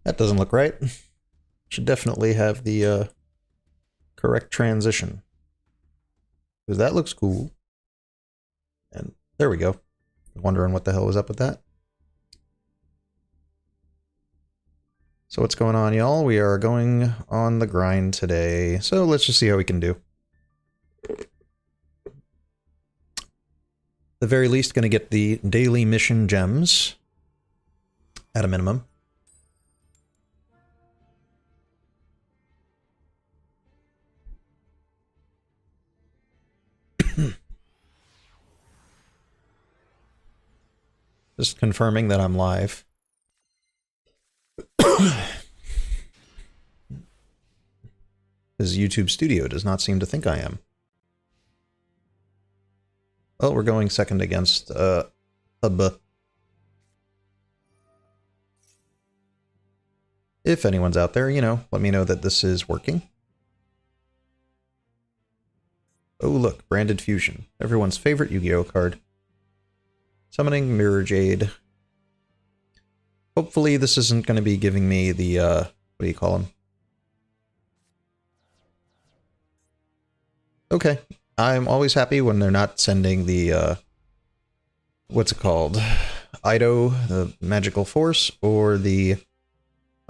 That doesn't look right. Should definitely have the correct transition. Because that looks cool. And there we go. Wondering what the hell was up with that. So what's going on, y'all? We are going on the grind today. So let's just see how we can do. The very least, going to get the daily mission gems at a minimum. Just confirming that I'm live. Because YouTube Studio does not seem to think I am. Well, we're going second against Hub. If anyone's out there, you know, let me know that this is working. Oh look, Branded Fusion. Everyone's favorite Yu-Gi-Oh card. Summoning Mirror Jade. Hopefully this isn't going to be giving me the, what do you call them? Okay. I'm always happy when they're not sending the, what's it called? Ido, the Magical Force, or the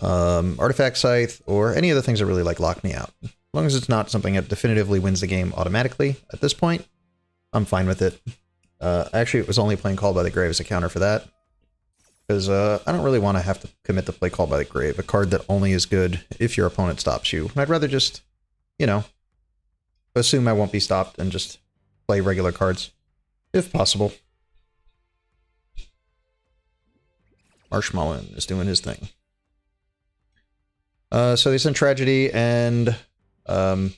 Artifact Scythe, or any of the things that really, like, lock me out. As long as it's not something that definitively wins the game automatically at this point, I'm fine with it. Actually, it was only playing Called by the Grave as a counter for that. Because I don't really want to have to commit to play Called by the Grave, a card that only is good if your opponent stops you. I'd rather just, you know, assume I won't be stopped and just play regular cards, if possible. Marshmallow is doing his thing. So they sent Tragedy and Fallen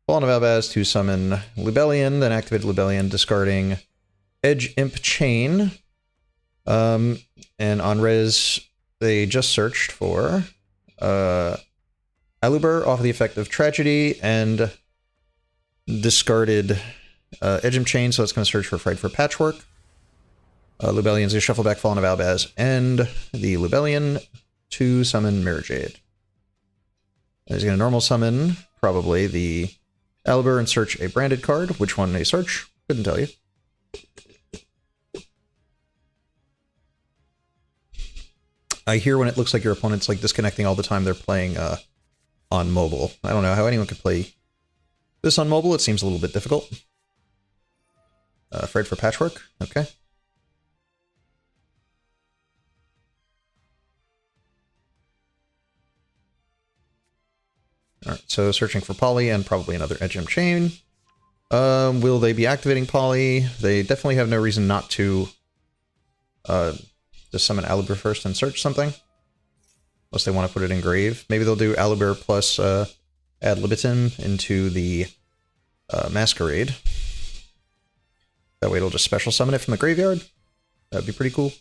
of Albaz to summon Lubellion, then activate Lubellion, discarding Edge Imp Chain. And on res, they just searched for Aluber off the effect of Tragedy and discarded Edge Imp Chain, so it's going to search for Fright for Patchwork. Lubellion's going to shuffle back Fallen of Albaz and the Lubellion to summon Mirror Jade. He's going to normal summon, probably, the Aluber and search a branded card. Which one they search? Couldn't tell you. I hear when it looks like your opponent's like disconnecting all the time, they're playing on mobile. I don't know how anyone could play this on mobile. It seems a little bit difficult. Afraid for Patchwork. Okay. Alright, so searching for Poly and probably another Edge Imp Chain. Will they be activating Poly? They definitely have no reason not to just summon Aluber first and search something. Unless they want to put it in Grave. Maybe they'll do Aluber plus add Libitum into the Masquerade. That way it'll just special summon it from the graveyard. That'd be pretty cool.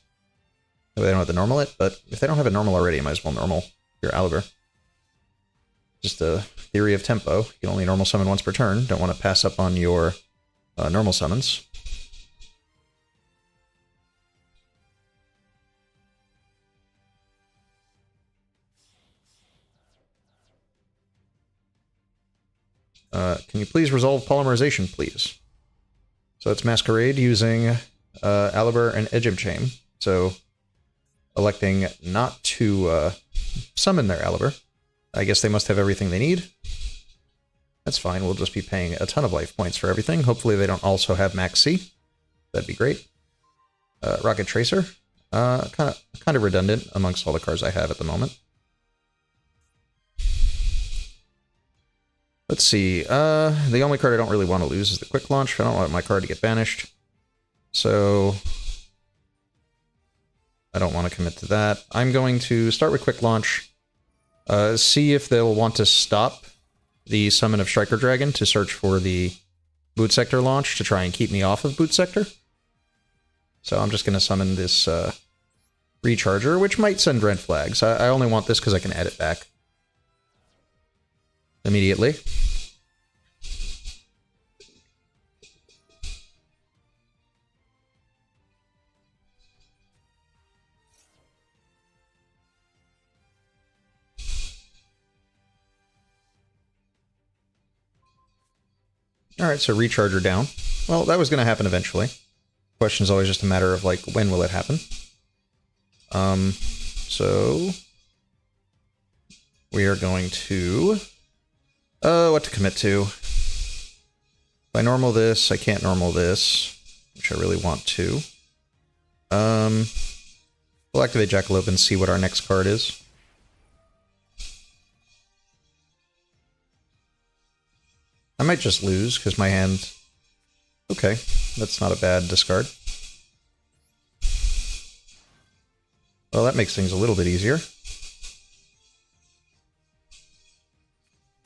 Maybe they don't have to normal it, but if they don't have it normal already, you might as well normal your Aluber. Just a theory of tempo. You can only normal summon once per turn. Don't want to pass up on your normal summons. Can you please resolve polymerization, please? So it's Masquerade using Aluber and Edge Imp Chain. So electing not to summon their Aluber. I guess they must have everything they need. That's fine. We'll just be paying a ton of life points for everything. Hopefully they don't also have Max C. That'd be great. Rocket Tracer. Kind of redundant amongst all the cards I have at the moment. Let's see. The only card I don't really want to lose is the Quick Launch. I don't want my card to get banished. So I don't want to commit to that. I'm going to start with Quick Launch. See if they'll want to stop the summon of Striker Dragon to search for the Boot Sector launch to try and keep me off of Boot Sector. So I'm just going to summon this Recharger, which might send red flags. I only want this because I can add it back immediately. Alright, so recharger down. Well, that was going to happen eventually. Question is always just a matter of, like, when will it happen? So... we are going to... what to commit to? If I normal this, I can't normal this, which I really want to. We'll activate Jackalope and see what our next card is. I might just lose, because my hand... okay, that's not a bad discard. Well, that makes things a little bit easier.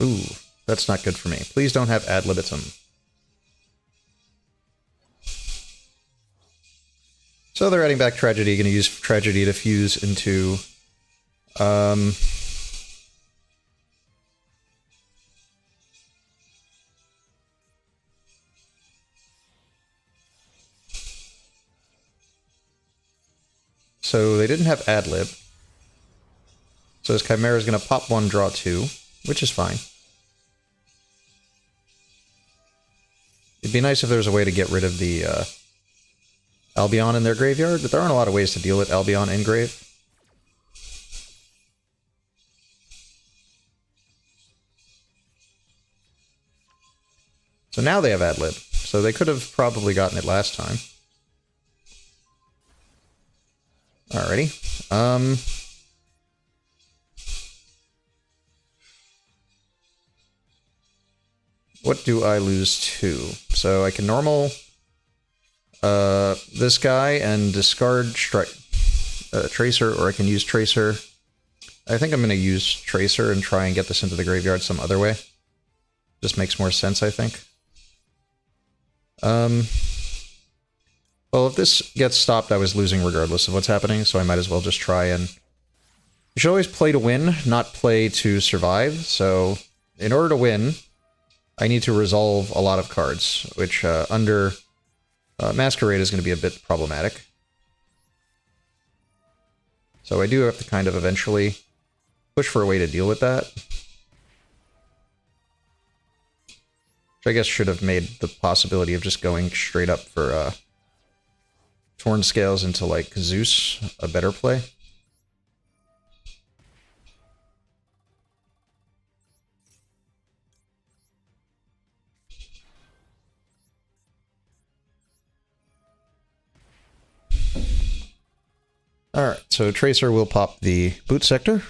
Ooh, that's not good for me. Please don't have ad libitum. So they're adding back Tragedy, going to use Tragedy to fuse into... so they didn't have Adlib. So his Chimera is going to pop 1, draw 2, which is fine. It'd be nice if there was a way to get rid of the Albion in their graveyard, but there aren't a lot of ways to deal with Albion in grave. So now they have Adlib, so they could have probably gotten it last time. Alrighty. What do I lose to? So I can normal this guy and discard Tracer, or I can use Tracer. I think I'm going to use Tracer and try and get this into the graveyard some other way. Just makes more sense, I think. Well, if this gets stopped, I was losing regardless of what's happening, so I might as well just try and... you should always play to win, not play to survive, so in order to win, I need to resolve a lot of cards, which under Masquerade is going to be a bit problematic. So I do have to kind of eventually push for a way to deal with that. Which I guess should have made the possibility of just going straight up for Torn Scales into, like, Zeus a better play. Alright, so Tracer will pop the Boot Sector.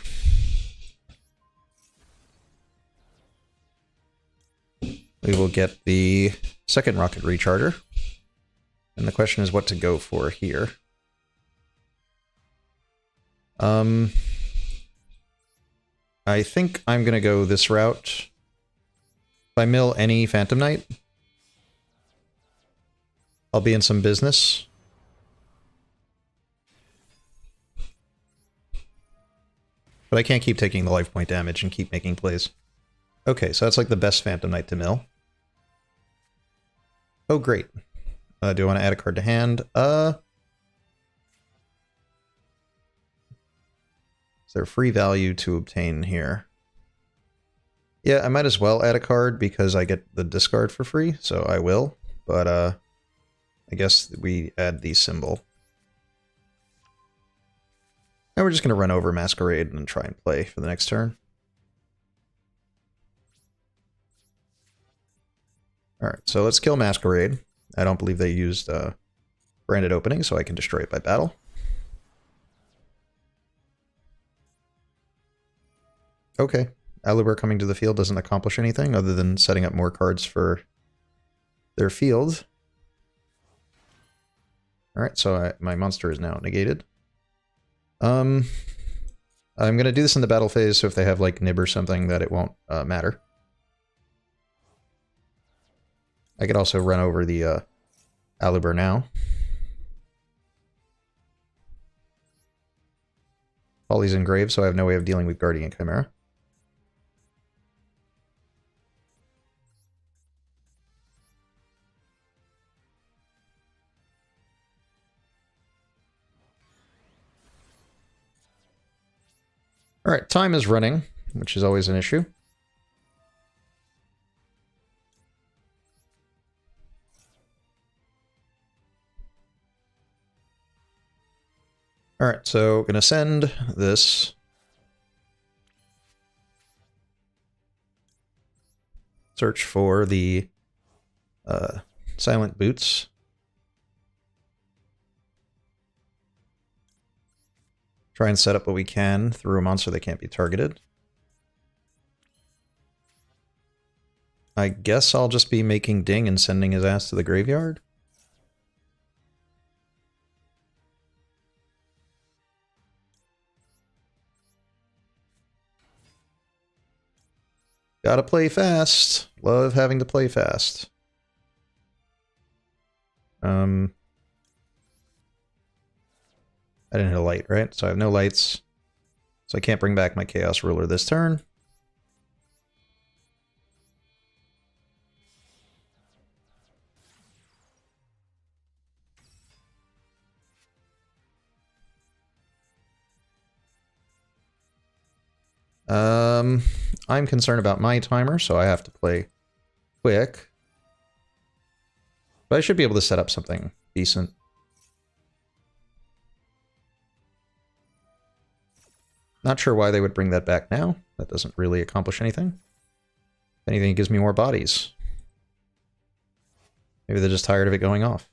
We will get the second Rocket Recharger. And the question is what to go for here. I think I'm going to go this route. If I mill any Phantom Knight, I'll be in some business. But I can't keep taking the life point damage and keep making plays. Okay, so that's like the best Phantom Knight to mill. Oh, great. Do I want to add a card to hand? Is there free value to obtain here? Yeah, I might as well add a card because I get the discard for free, so I will. But I guess we add the symbol. Now we're just going to run over Masquerade and try and play for the next turn. Alright, so let's kill Masquerade. I don't believe they used Branded Opening, so I can destroy it by battle. Okay. Aluber coming to the field doesn't accomplish anything other than setting up more cards for their field. Alright, so my monster is now negated. I'm going to do this in the battle phase, so if they have, like, Nib or something, that it won't matter. I could also run over the Aluber now. Folly's engraved, so I have no way of dealing with Guardian Chimera. Alright, time is running, which is always an issue. Alright, so gonna send this. Search for the silent boots. Try and set up what we can through a monster that can't be targeted. I guess I'll just be making Ding and sending his ass to the graveyard. Gotta play fast. Love having to play fast. I didn't hit a light, right? So I have no lights. So I can't bring back my Chaos Ruler this turn. I'm concerned about my timer, so I have to play quick. But I should be able to set up something decent. Not sure why they would bring that back now. That doesn't really accomplish anything. If anything, it gives me more bodies. Maybe they're just tired of it going off.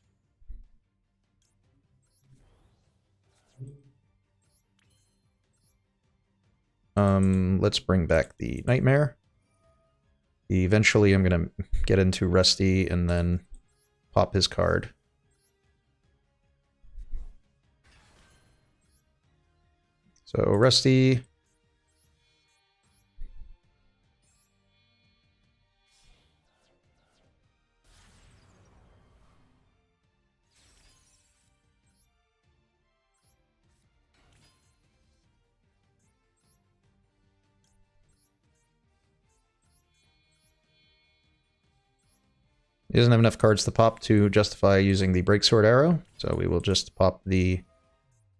Let's bring back the Nightmare. Eventually I'm gonna get into Rusty and then pop his card. So Rusty. He doesn't have enough cards to pop to justify using the Breaksword Arrow, so we will just pop the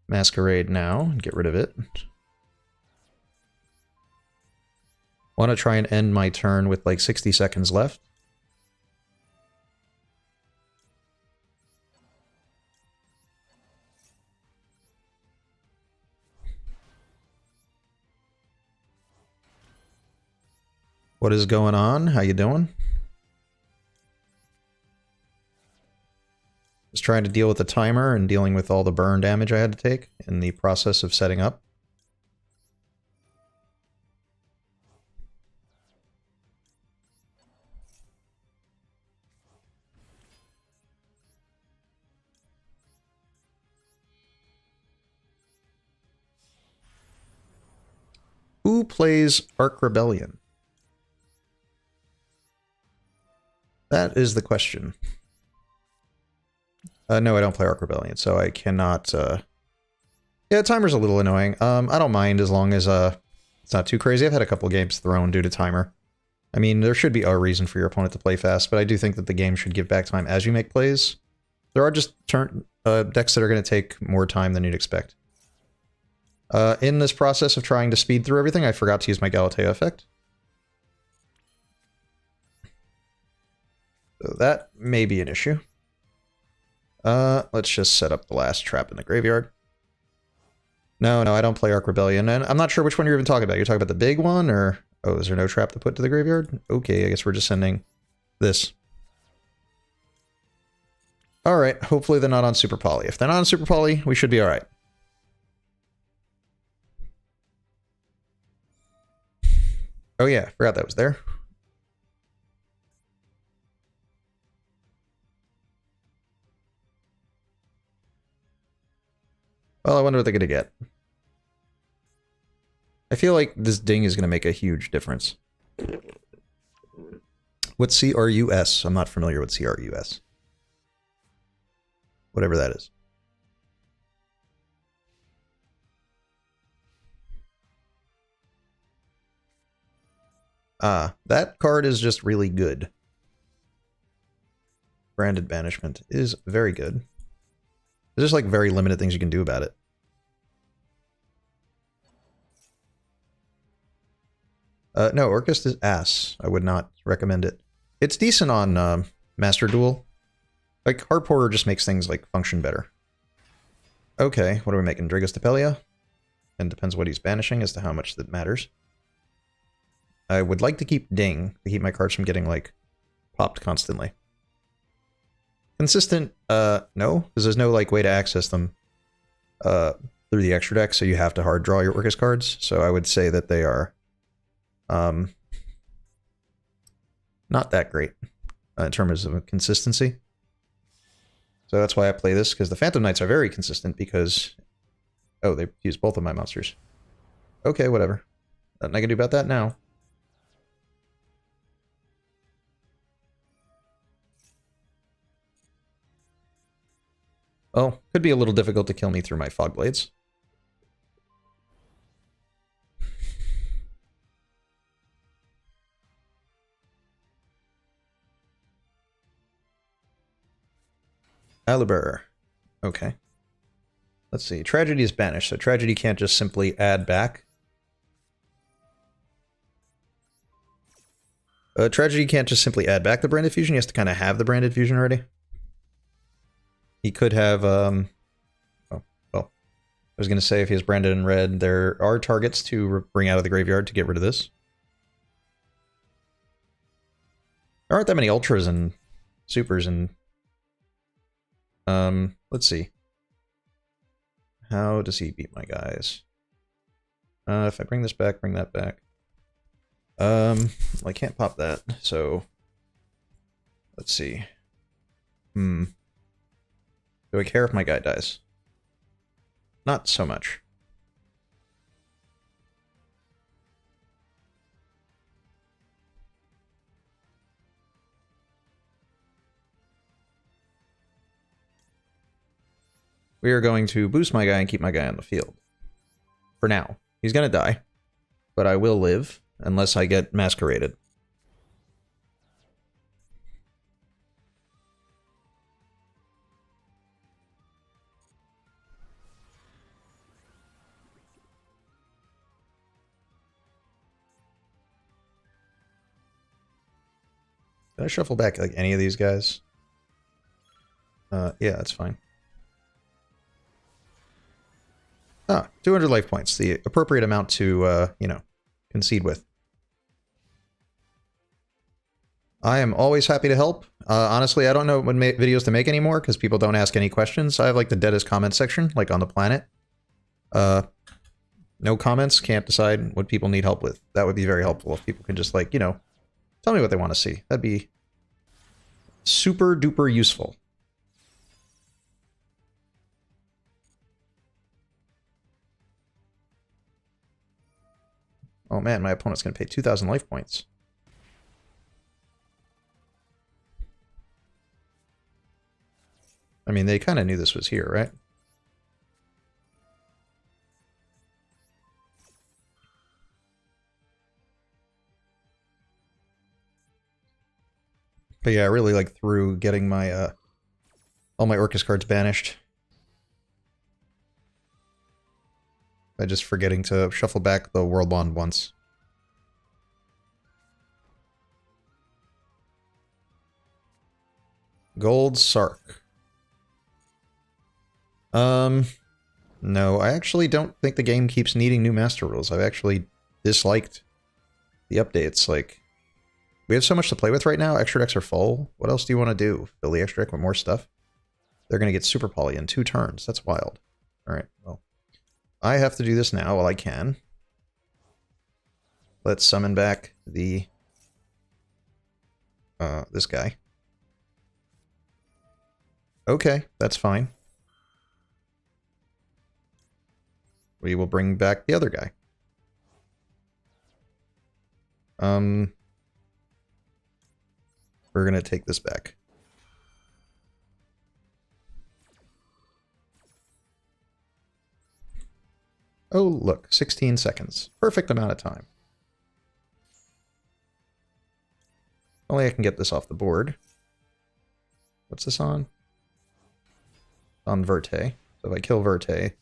Masquerade now and get rid of it. Want to try and end my turn with like 60 seconds left. What is going on? How you doing? Just trying to deal with the timer and dealing with all the burn damage I had to take in the process of setting up. Who plays Arc Rebellion? That is the question. No, I don't play Arc Rebellion, so I cannot... Yeah, timer's a little annoying. I don't mind as long as it's not too crazy. I've had a couple games thrown due to timer. I mean, there should be a reason for your opponent to play fast, but I do think that the game should give back time as you make plays. There are just decks that are going to take more time than you'd expect. In this process of trying to speed through everything, I forgot to use my Galateo effect. So that may be an issue. Let's just set up the last trap in the graveyard. No, I don't play Arc Rebellion, and I'm not sure which one you're even talking about. You're talking about the big one, or... Oh, is there no trap to put to the graveyard? Okay, I guess we're just sending this. Alright, hopefully they're not on Super Poly. If they're not on Super Poly, we should be alright. Oh yeah, forgot that was there. Well, I wonder what they're going to get. I feel like this ding is going to make a huge difference. What's CRUS? I'm not familiar with CRUS. Whatever that is. Ah, that card is just really good. Branded Banishment is very good. There's just like very limited things you can do about it. No, Orcust is ass. I would not recommend it. It's decent on Master Duel. Like, Hard Porter just makes things like function better. Okay, what are we making? Dragostapelia? And depends what he's banishing as to how much that matters. I would like to keep Ding, to keep my cards from getting, like, popped constantly. Consistent, no, because there's no, like, way to access them through the extra deck, so you have to hard draw your Orcust cards, so I would say that they are, not that great in terms of consistency. So that's why I play this, because the Phantom Knights are very consistent, because... Oh, they used both of my monsters. Okay, whatever. Nothing I can do about that now. Oh, could be a little difficult to kill me through my Fog Blades. Alibur. Okay. Let's see. Tragedy is banished, so Tragedy can't just simply add back. Tragedy can't just simply add back the Branded Fusion. He has to kind of have the Branded Fusion already. He could have, oh, well. I was going to say if he has Branded in red, there are targets to bring out of the graveyard to get rid of this. There aren't that many Ultras and Supers and... let's see. How does he beat my guys? If I bring this back, bring that back. Well, I can't pop that, so... Let's see. Do I care if my guy dies? Not so much. We are going to boost my guy and keep my guy on the field. For now. He's gonna die. But I will live, unless I get masqueraded. Did I shuffle back, like, any of these guys? Yeah, that's fine. Ah, 200 life points, the appropriate amount to, you know, concede with. I am always happy to help. Honestly, I don't know what videos to make anymore, because people don't ask any questions. I have, like, the deadest comment section, like, on the planet. No comments, can't decide what people need help with. That would be very helpful if people can just, like, you know, tell me what they want to see. That'd be super duper useful. Oh man, my opponent's going to pay 2,000 life points. I mean, they kind of knew this was here, right? But yeah, I really like through getting my, all my Orcust cards banished. By just forgetting to shuffle back the World Bond once. Gold Sark. No, I actually don't think the game keeps needing new Master Rules. I've actually disliked the updates. Like, we have so much to play with right now. Extra decks are full. What else do you want to do? Fill the extra deck with more stuff? They're going to get Super Poly in 2 turns. That's wild. Alright, well. I have to do this now while I can. Let's summon back the... this guy. Okay, that's fine. We will bring back the other guy. We're gonna take this back. Oh, look, 16 seconds. Perfect amount of time. Only I can get this off the board. What's this on? On Verte. So if I kill Verte,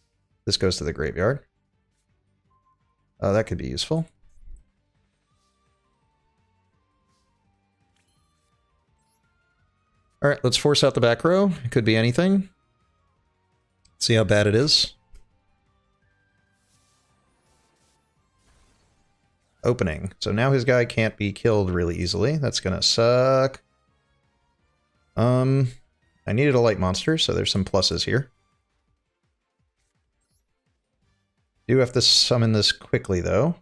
this goes to the graveyard. That could be useful. Alright, let's force out the back row. It could be anything. See how bad it is? Opening. So now his guy can't be killed really easily. That's gonna suck. I needed a light monster, so there's some pluses here. Do have to summon this quickly, though.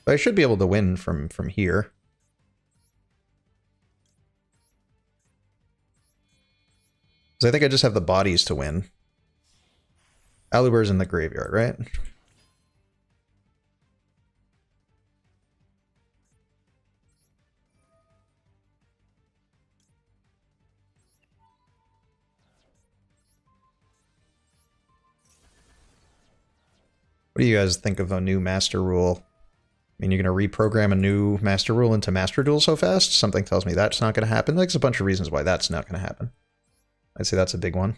But I should be able to win from here. Because I think I just have the bodies to win. Aluber's in the graveyard, right? What do you guys think of a new Master Rule? I mean, you're going to reprogram a new Master Rule into Master Duel so fast? Something tells me that's not going to happen. There's a bunch of reasons why that's not going to happen. I'd say that's a big one.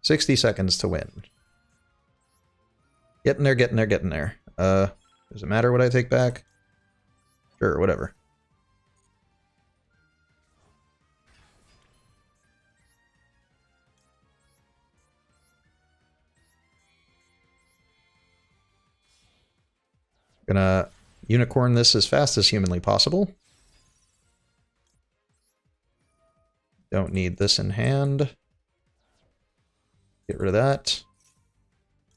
$60 seconds to win. Getting there, getting there, getting there. Does it matter what I take back? Sure, whatever. Gonna unicorn this as fast as humanly possible. Don't need this in hand. Get rid of that.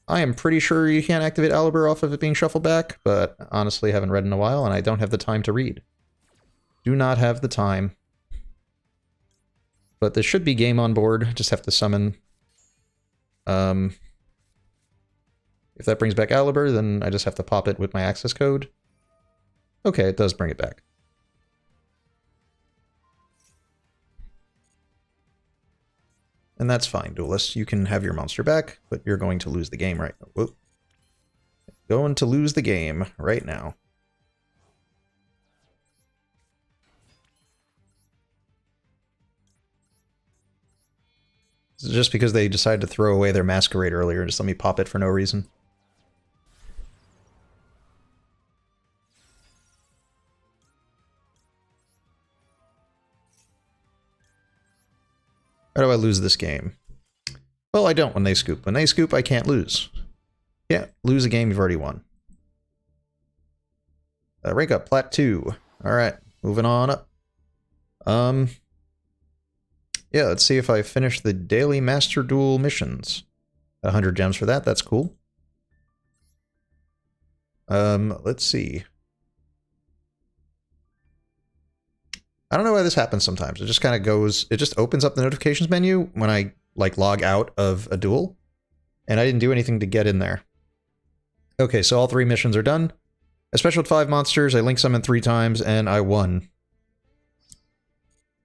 I am pretty sure you can't activate Aluber off of it being shuffled back, but honestly haven't read in a while, and I don't have the time to read. Do not have the time. But there should be game on board, just have to summon. If that brings back Aluber, then I just have to pop it with my access code. Okay, it does bring it back. And that's fine, Duelist. You can have your monster back, but you're going to lose the game right now. Whoop. Going to lose the game right now. This is just because they decided to throw away their Masquerade earlier. Just let me pop it for no reason. How do I lose this game? Well, I don't when they scoop. When they scoop, I can't lose. Can't lose a game you've already won. Rank up, Plat 2. Alright, moving on up. Yeah, let's see if I finish the daily Master Duel missions. 100 gems for that, that's cool. Let's see. I don't know why this happens sometimes. It just kind of goes, it just opens up the notifications menu when I like log out of a duel. And I didn't do anything to get in there. Okay, so all 3 missions are done. I specialed 5 monsters, I link summoned 3 times, and I won.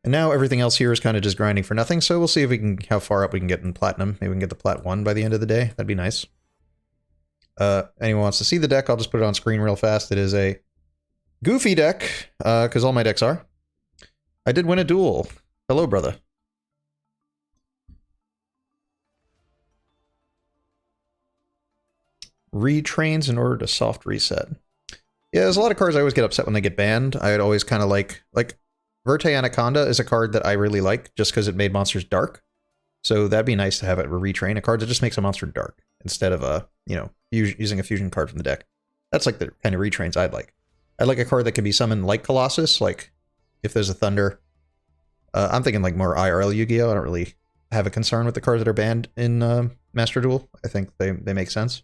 And now everything else here is kind of just grinding for nothing, so we'll see if we can, how far up we can get in Platinum. Maybe we can get the Plat 1 by the end of the day. That'd be nice. Anyone wants to see the deck, I'll just put it on screen real fast. It is a goofy deck, because all my decks are. I did win a duel. Hello, brother. Retrains in order to soft reset. Yeah, there's a lot of cards I always get upset when they get banned. I'd always kind of like Verte Anaconda is a card that I really like just because it made monsters dark. So that'd be nice to have it retrain, a card that just makes a monster dark instead of using a fusion card from the deck. That's like the kind of retrains I'd like. I'd like a card that can be summoned like Colossus, like if there's a Thunder. I'm thinking like more IRL Yu-Gi-Oh! I don't really have a concern with the cards that are banned in Master Duel. I think they make sense.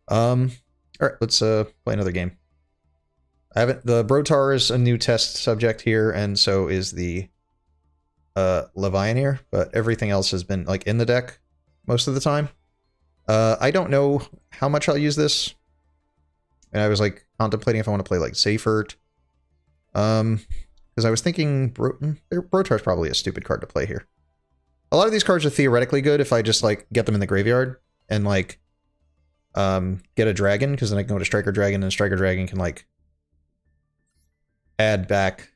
Alright, let's play another game. The Brotar is a new test subject here, and so is the Levianeer, but everything else has been like in the deck most of the time. I don't know how much I'll use this. And I was like contemplating if I want to play like Seifert. Because I was thinking Brotar is probably a stupid card to play here. A lot of these cards are theoretically good if I just like get them in the graveyard and like get a dragon, because then I can go to Striker Dragon, and Striker Dragon can like add back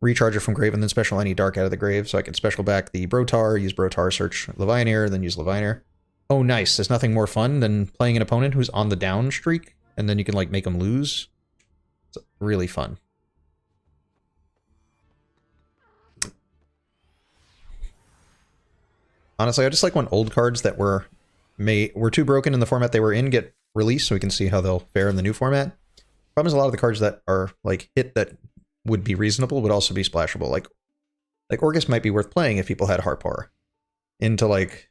recharge it from grave, and then special any dark out of the grave. So I can special back the Brotar, use Brotar, search Levianir, then use Levianir. Oh, nice. There's nothing more fun than playing an opponent who's on the down streak, and then you can, like, make them lose. It's really fun. Honestly, I just like when old cards that were too broken in the format they were in get released so we can see how they'll fare in the new format. Problem is a lot of the cards that are, like, hit that would be reasonable would also be splashable. Like Orcust might be worth playing if people had Harpar into, like,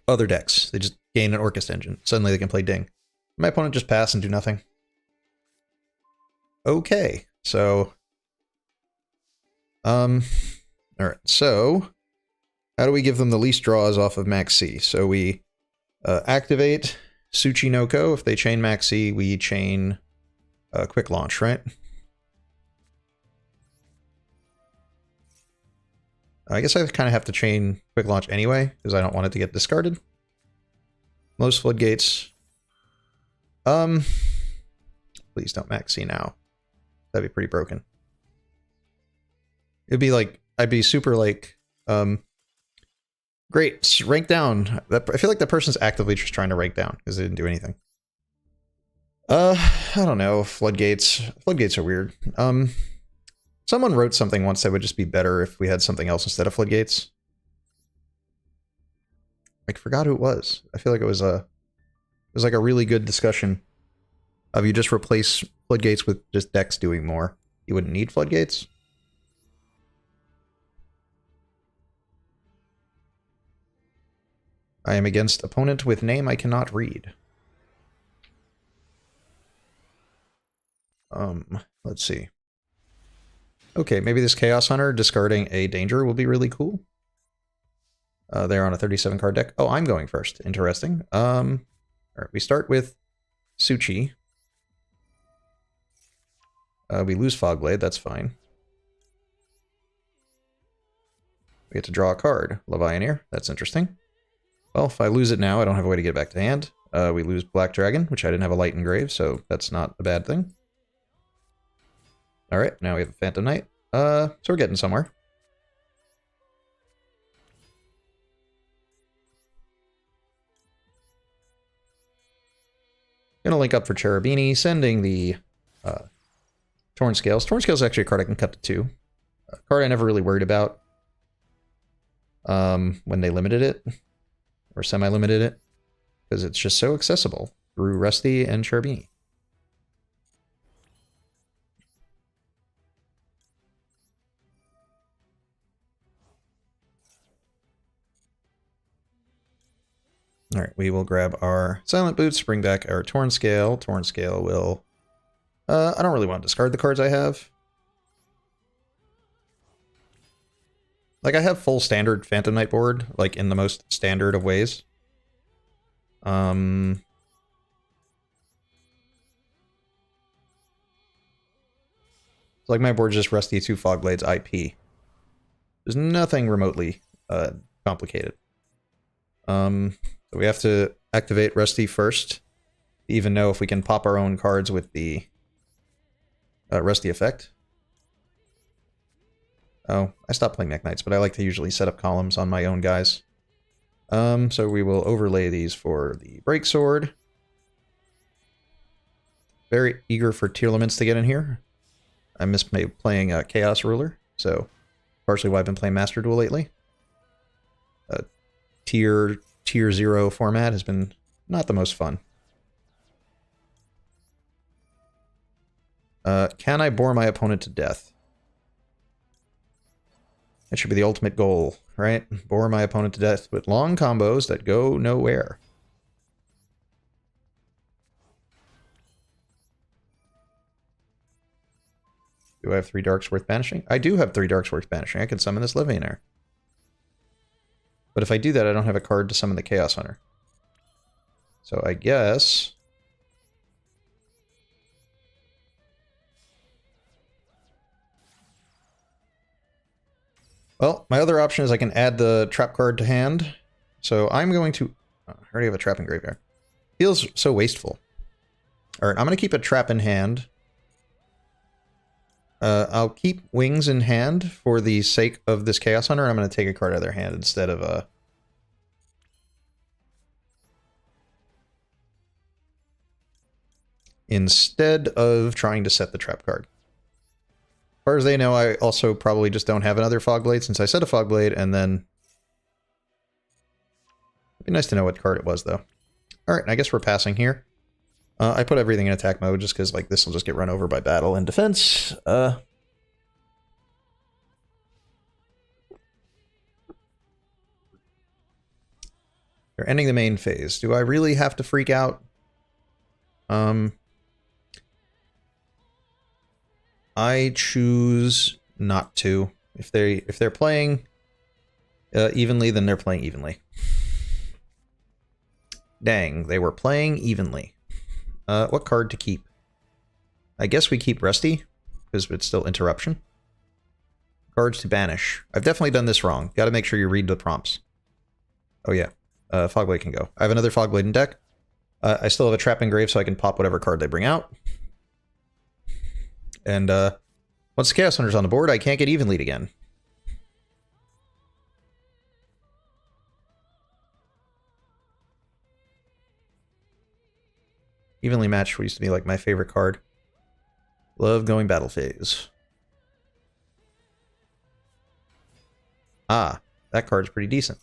other decks. They just gain an Orcust engine. Suddenly they can play Ding. My opponent just pass and do nothing. Okay, so... Alright, so... How do we give them the least draws off of Max C? So we activate Tsuchinoko. If they chain Max C, we chain Quick Launch, right? I guess I kind of have to chain Quick Launch anyway, because I don't want it to get discarded. Most Floodgates. Please don't Max C now. That'd be pretty broken. It'd be like, I'd be super like, great, rank down. I feel like that person's actively just trying to rank down, because they didn't do anything. I don't know, Floodgates. Floodgates are weird. Someone wrote something once that would just be better if we had something else instead of Floodgates. I forgot who it was. I feel like it was like a really good discussion of you just replace Floodgates with just decks doing more. You wouldn't need Floodgates. I am against opponent with name I cannot read. Let's see. Okay, maybe this Chaos Hunter discarding a danger will be really cool. They're on a 37 card deck. Oh, I'm going first. Interesting. Alright, we start with Suchi. We lose Fogblade, that's fine. We get to draw a card. Levianir, that's interesting. Well, if I lose it now, I don't have a way to get it back to hand. We lose Black Dragon, which I didn't have a light engrave, so that's not a bad thing. Alright, now we have a Phantom Knight. So we're getting somewhere. Gonna link up for Cherubini, sending the Torn Scales. Torn Scales is actually a card I can cut to 2. A card I never really worried about when they limited it, or semi-limited it, because it's just so accessible through Rusty and Cherubini. Alright, we will grab our Silent Boots, bring back our Torn Scale. Torn Scale will... I don't really want to discard the cards I have. Like, I have full standard Phantom Knight board, like, in the most standard of ways. Like, my board's just Rusty 2 Fogblades IP. There's nothing remotely complicated. So we have to activate Rusty first, to even know if we can pop our own cards with the Rusty effect. Oh, I stopped playing Mech Knights, but I like to usually set up columns on my own guys. So we will overlay these for the Break Sword. Very eager for Tearlaments to get in here. I miss playing Chaos Ruler, so partially why I've been playing Master Duel lately. Tier 0 format has been not the most fun. Can I bore my opponent to death? That should be the ultimate goal, right? Bore my opponent to death with long combos that go nowhere. Do I have 3 darks worth banishing? I do have 3 darks worth banishing. I can summon this Levianir. But if I do that, I don't have a card to summon the Chaos Hunter. So I guess... Well, my other option is I can add the trap card to hand. So I'm going to... Oh, I already have a trap in graveyard. Feels so wasteful. Alright, I'm going to keep a trap in hand. I'll keep Wings in hand for the sake of this Chaos Hunter. I'm going to take a card out of their hand instead of trying to set the trap card. As far as they know, I also probably just don't have another Fog Blade since I set a Fog Blade, and then... It'd be nice to know what card it was, though. Alright, I guess we're passing here. I put everything in attack mode just because, like, this will just get run over by battle and defense. They're ending the main phase. Do I really have to freak out? I choose not to. If they're playing evenly, then they're playing evenly. Dang, they were playing evenly. What card to keep? I guess we keep Rusty, because it's still interruption. Cards to banish. I've definitely done this wrong. Gotta make sure you read the prompts. Oh yeah, Fogblade can go. I have another Fogblade in deck. I still have a Trap Engrave, so I can pop whatever card they bring out. And once the Chaos Hunter's on the board, I can't get even lead again. Evenly matched used to be like my favorite card. Love going battle phase. Ah, that card's pretty decent.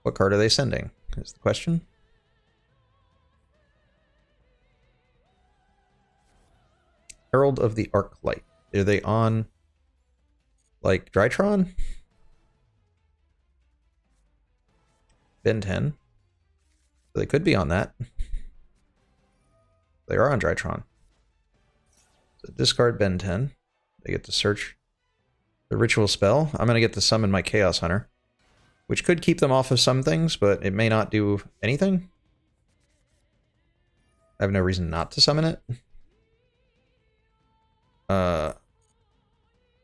What card are they sending? Is the question. Herald of the Arclight. Are they on, like, Drytron? Ben 10. They could be on that. They are on Drytron. So discard Ben 10. They get to search the ritual spell. I'm going to get to summon my Chaos Hunter, which could keep them off of some things, but it may not do anything. I have no reason not to summon it.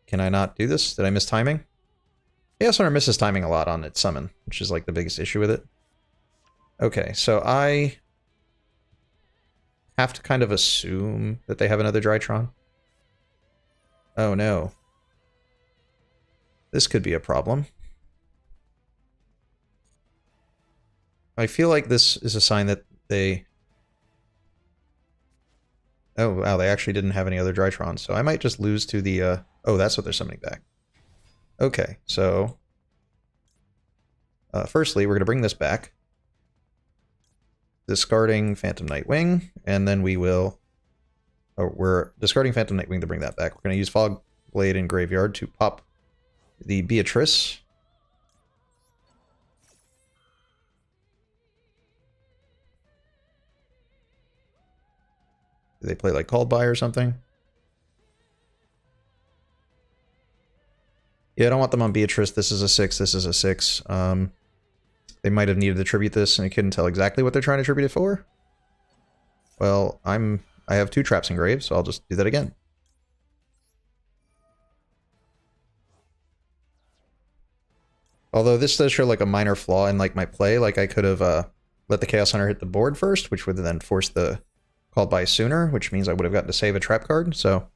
Can I not do this? Did I miss timing? Chaos Hunter misses timing a lot on its summon, which is like the biggest issue with it. Okay, so I have to kind of assume that they have another Drytron. Oh no. This could be a problem. I feel like this is a sign that they... Oh, wow, they actually didn't have any other Drytrons, so I might just lose to the... Oh, that's what they're summoning back. Okay, so... firstly, we're going to bring this back. Discarding Phantom Nightwing, and then we will... Oh, we're discarding Phantom Nightwing to bring that back. We're going to use Fog Blade in Graveyard to pop the Beatrice. Do they play like Called By or something? Yeah, I don't want them on Beatrice. This is a 6, this is a 6. They might have needed to tribute this, and I couldn't tell exactly what they're trying to tribute it for. Well, I have 2 traps engraved, so I'll just do that again. Although this does show like a minor flaw in like my play, like I could have let the Chaos Hunter hit the board first, which would then force the Called By sooner, which means I would have gotten to save a trap card. So,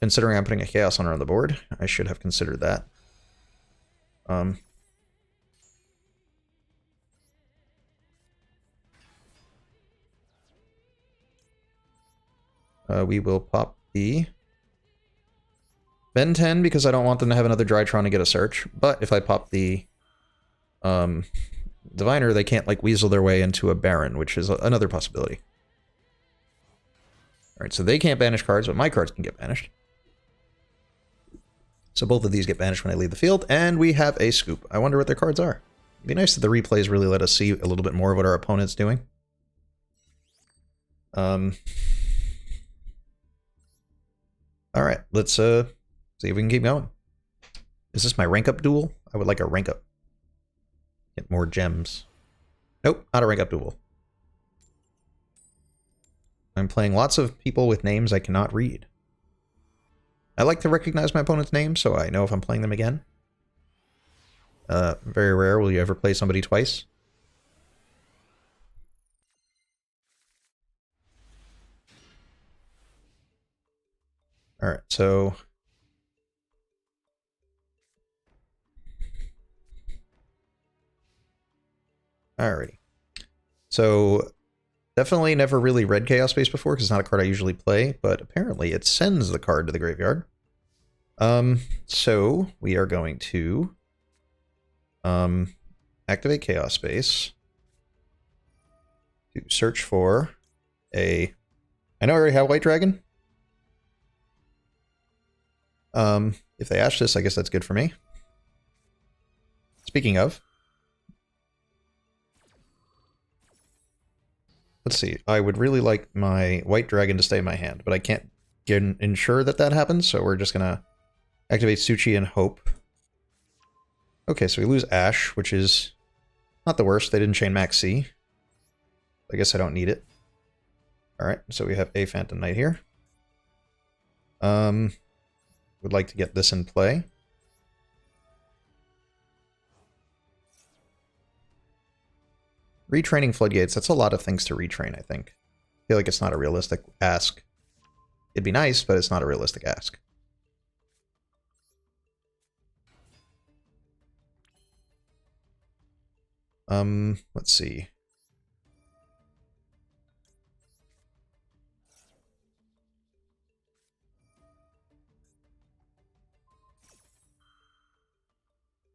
considering I'm putting a Chaos Hunter on the board, I should have considered that. We will pop the Ben 10 because I don't want them to have another Drytron to get a search. But if I pop the Diviner, they can't like weasel their way into a Baron, which is another possibility. Alright, so they can't banish cards, but my cards can get banished. So both of these get banished when I leave the field, and we have a scoop. I wonder what their cards are. It'd be nice if the replays really let us see a little bit more of what our opponent's doing. Alright, let's see if we can keep going. Is this my rank up duel? I would like a rank up. Get more gems. Nope, not a rank up duel. I'm playing lots of people with names I cannot read. I like to recognize my opponent's name, so I know if I'm playing them again. Very rare will you ever play somebody twice. Alright, so... Alrighty. So, definitely never really read Chaos Space before, because it's not a card I usually play, but apparently it sends the card to the graveyard. So, we are going to... activate Chaos Space to search for a... I know I already have White Dragon. If they ash this, I guess that's good for me. Speaking of... Let's see, I would really like my White Dragon to stay in my hand, but I can't ensure that that happens, so we're just gonna activate Suchi and hope. Okay, so we lose Ash, which is not the worst. They didn't chain Max C. I guess I don't need it. Alright, so we have a Phantom Knight here. Would like to get this in play. Retraining Floodgates, that's a lot of things to retrain, I think. I feel like it's not a realistic ask. It'd be nice, but it's not a realistic ask. Let's see.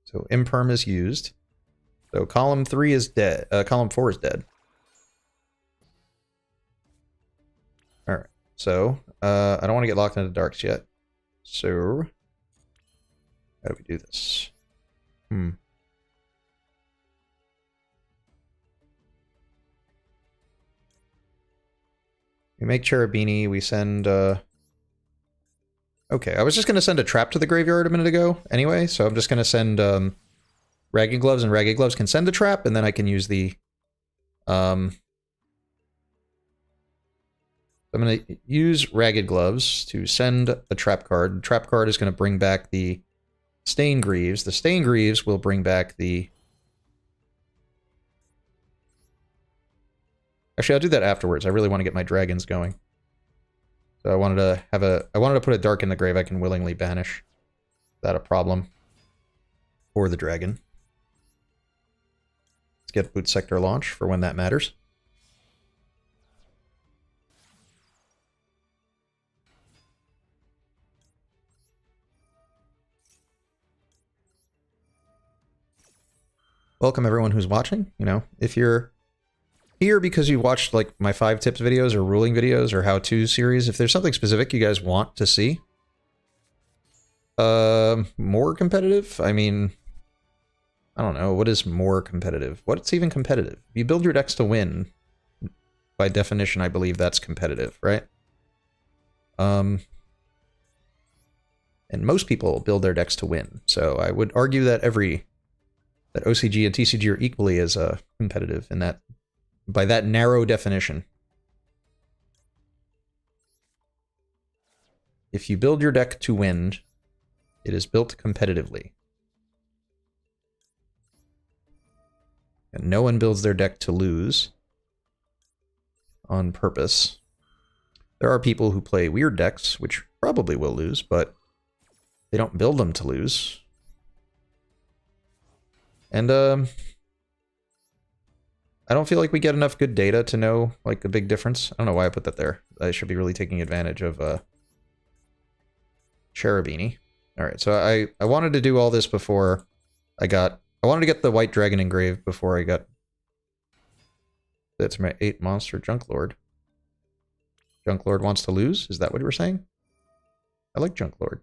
So Imperm is used. So column 3 is dead. Column 4 is dead. Alright. So, I don't want to get locked into darks yet. So, how do we do this? We make Cherubini, we send, okay, I was just going to send a trap to the graveyard a minute ago anyway, so I'm just going to send, Ragged Gloves, and Ragged Gloves can send the trap, and then I can use the, I'm going to use Ragged Gloves to send a trap card. The trap card is going to bring back the Stain Greaves. The Stain Greaves will bring back the... Actually, I'll do that afterwards. I really want to get my dragons going. So I wanted to have I wanted to put a dark in the grave I can willingly banish. Without a problem. For the dragon. Let's get Boot Sector launch for when that matters. Welcome everyone who's watching. You know, if you're here because you watched like my 5 tips videos or ruling videos or how-to series, if there's something specific you guys want to see, more competitive? I mean, I don't know. What is more competitive? What's even competitive? If you build your decks to win, by definition, I believe that's competitive, right? And most people build their decks to win. So I would argue that that OCG and TCG are equally as competitive in that, by that narrow definition. If you build your deck to win, it is built competitively. And no one builds their deck to lose on purpose. There are people who play weird decks, which probably will lose, but they don't build them to lose. And, I don't feel like we get enough good data to know, like, the big difference. I don't know why I put that there. I should be really taking advantage of, Cherubini. Alright, so I wanted to do all this before I wanted to get the White Dragon engraved before I got... That's my 8 monster Junklord. Junklord wants to lose? Is that what you were saying? I like Junklord.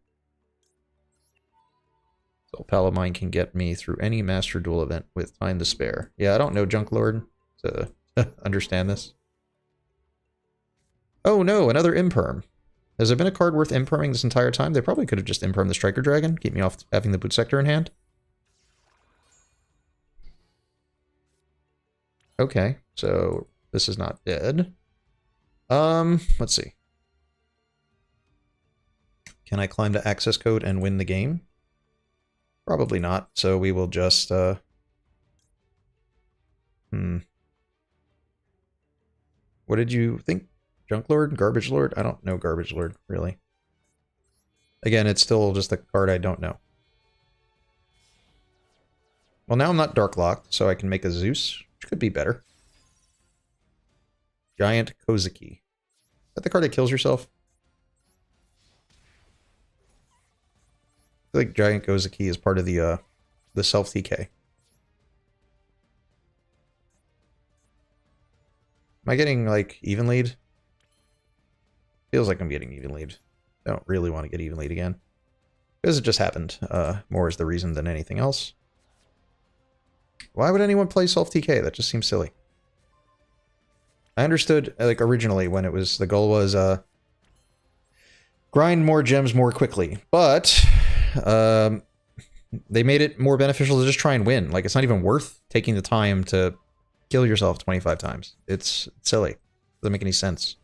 So Palamine can get me through any Master Duel event with time to spare. Yeah, I don't know Junklord to understand this. Oh no, another Imperm. Has there been a card worth Imperming this entire time? They probably could have just Impermed the Striker Dragon, keep me off having the Boot Sector in hand. Okay, so this is not dead. Let's see. Can I climb to access code and win the game? Probably not, so we will just, What did you think? Junk Lord? Garbage Lord? I don't know Garbage Lord, really. Again, it's still just a card I don't know. Well, now I'm not dark locked, so I can make a Zeus, which could be better. Giant Kozuki. Is that the card that kills yourself? I feel like Giant Kozuki is part of the self TK. Am I getting, like, even lead? Feels like I'm getting even lead. I don't really want to get even lead again. Because it just happened. More is the reason than anything else. Why would anyone play self TK? That just seems silly. I understood, like, originally when it was, the goal was, grind more gems more quickly. But, they made it more beneficial to just try and win. Like, it's not even worth taking the time to kill yourself 25 times. It's silly. Doesn't make any sense.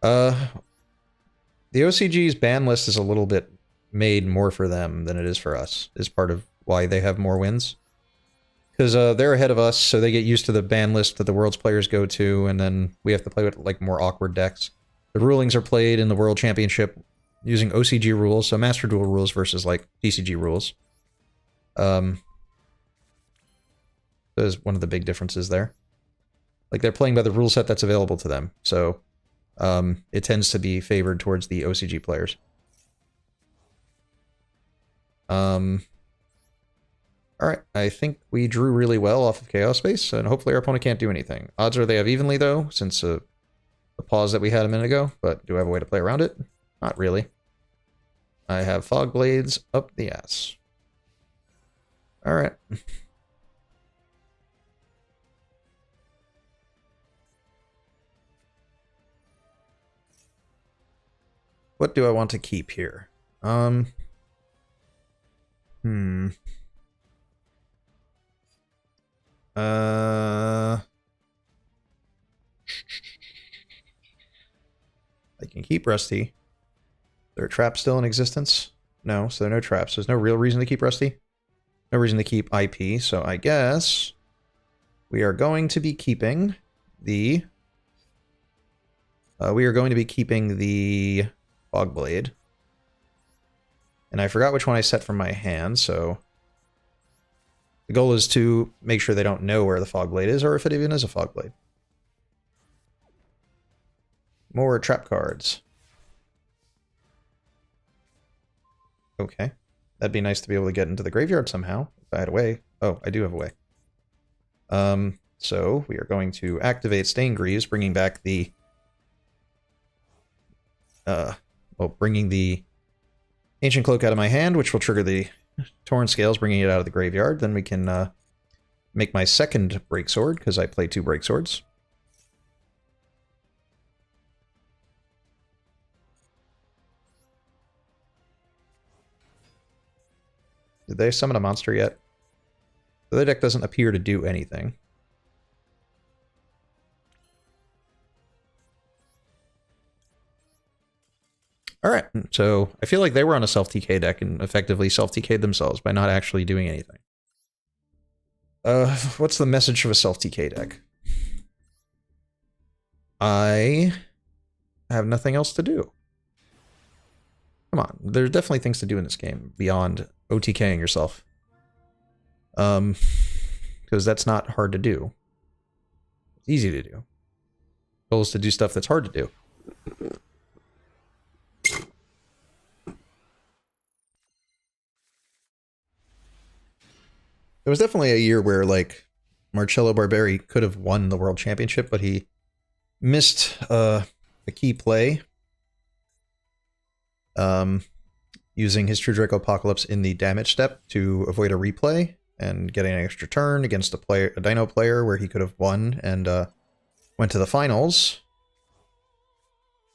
The OCG's ban list is a little bit made more for them than it is for us, is part of why they have more wins. Because they're ahead of us, so they get used to the ban list that the World's players go to, and then we have to play with, like, more awkward decks. The rulings are played in the World Championship using OCG rules, so Master Duel rules versus, like, TCG rules. That is one of the big differences there. Like, they're playing by the rule set that's available to them, so it tends to be favored towards the OCG players. Alright, I think we drew really well off of Chaos Space, and hopefully our opponent can't do anything. Odds are they have evenly, though, since the pause that we had a minute ago, but do I have a way to play around it? Not really. I have Fog Blades up the ass. Alright. What do I want to keep here? I can keep Rusty. Is there a trap still in existence? No, so there are no traps. There's no real reason to keep Rusty. No reason to keep IP, so I guess we are going to be keeping the Fog Blade. And I forgot which one I set from my hand, so the goal is to make sure they don't know where the Fog Blade is, or if it even is a Fog Blade. More trap cards. Okay. That'd be nice to be able to get into the graveyard somehow, if I had a way. Oh, I do have a way. So we are going to activate Stain Greaves, bringing back the bringing the Ancient Cloak out of my hand, which will trigger the Torn Scales, bringing it out of the graveyard. Then we can make my second Breaksword, because I play 2 Breakswords. Did they summon a monster yet? The deck doesn't appear to do anything. Alright, so I feel like they were on a self-TK deck and effectively self-TK'd themselves by not actually doing anything. What's the message of a self-TK deck? I have nothing else to do. Come on, there's definitely things to do in this game beyond OTKing yourself. Because that's not hard to do. It's easy to do. The goal is to do stuff that's hard to do. There was definitely a year where, like, Marcello Barberi could have won the World Championship, but he missed a key play. Using his True Draco Apocalypse in the damage step to avoid a replay and getting an extra turn against a Dino player where he could have won and went to the finals.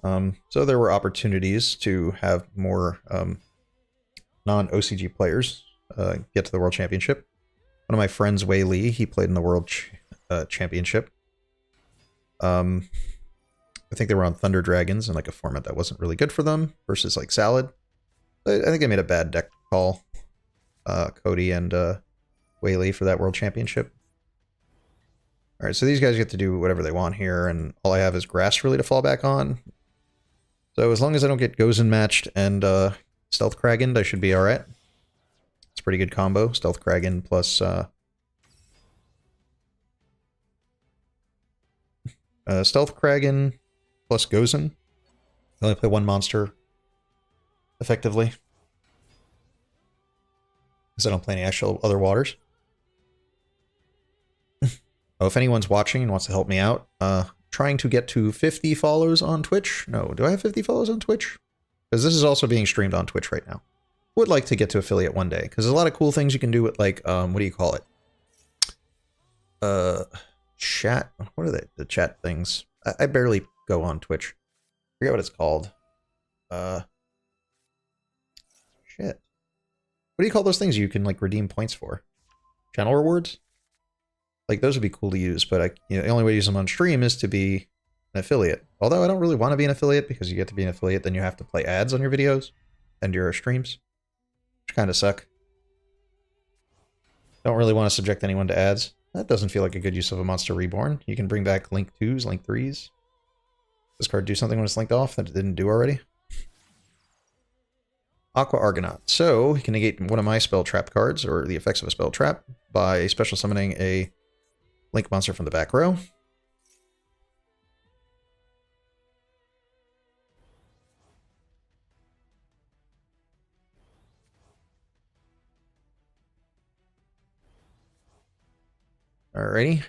So there were opportunities to have more non-OCG players get to the World Championship. One of my friends, Wei Li, he played in the World Championship. I think they were on Thunder Dragons in like a format that wasn't really good for them versus like Salad. I think they made a bad deck call. Cody and Whaley for that World Championship. Alright, so these guys get to do whatever they want here, and all I have is grass really to fall back on. So as long as I don't get Gozen matched and Stealth Kragened, I should be alright. It's a pretty good combo. Stealth Kragen plus Stealth Kragen plus Gozen. I only play one monster effectively, because I don't play any actual other waters. Oh, if anyone's watching and wants to help me out, trying to get to 50 follows on Twitch. No, do I have 50 follows on Twitch? Because this is also being streamed on Twitch right now. Would like to get to affiliate one day, because there's a lot of cool things you can do with, like, what do you call it? Chat? What are they? The chat things. I barely go on Twitch. I forget what it's called. Shit. What do you call those things you can, like, redeem points for? Channel rewards? Like, those would be cool to use, but the only way to use them on stream is to be an affiliate. Although I don't really want to be an affiliate, because you get to be an affiliate, then you have to play ads on your videos and your streams, which kind of suck. Don't really want to subject anyone to ads. That doesn't feel like a good use of a Monster Reborn. You can bring back Link 2s, Link 3s. This card do something when it's linked off that it didn't do already. Aqua Argonaut. So, you can negate one of my spell trap cards, or the effects of a spell trap, by special summoning a Link monster from the back row. Alrighty.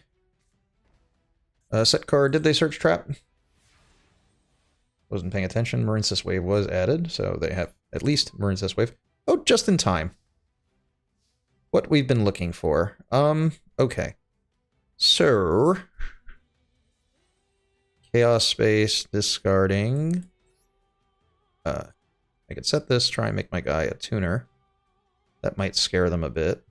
Set card, did they search trap? Wasn't paying attention. Marincess Wave was added, so they have at least Marincess Wave. Oh, just in time. What we've been looking for. Okay. So, Chaos Space, discarding. I could set this, try and make my guy a tuner. That might scare them a bit.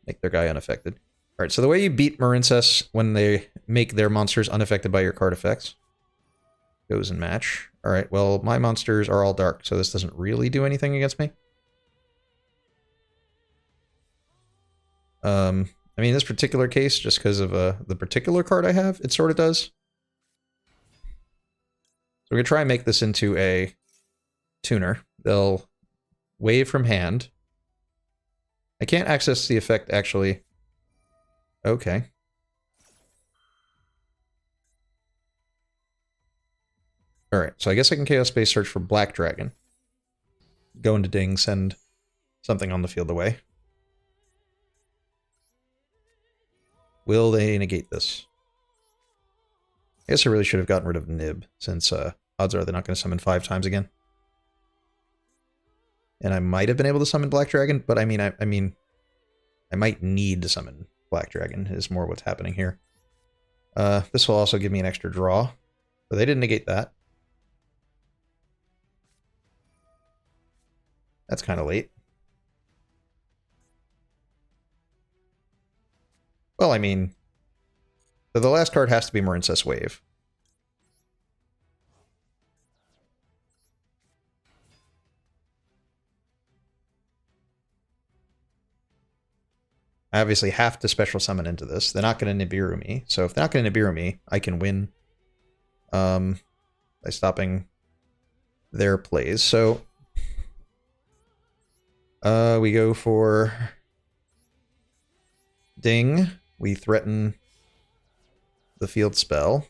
Make their guy unaffected. Alright, so the way you beat Marincess when they make their monsters unaffected by your card effects goes in match. Alright, well, my monsters are all dark, so this doesn't really do anything against me. I mean, in this particular case, just because of the particular card I have, it sort of does. So we're going to try and make this into a tuner. They'll wave from hand. I can't access the effect, actually. Okay. Alright, so I guess I can Chaos Space search for Black Dragon. Go into Ding, send something on the field away. Will they negate this? I guess I really should have gotten rid of Nib, since odds are they're not going to summon 5 times again. And I might have been able to summon Black Dragon, but I mean, I might need to summon Black Dragon, is more what's happening here. This will also give me an extra draw, but they didn't negate that. That's kind of late. Well, I mean, the last card has to be Marincess Wave. I obviously have to special summon into this. They're not going to Nibiru me. So if they're not going to Nibiru me, I can win by stopping their plays. So we go for Ding. We threaten the field spell.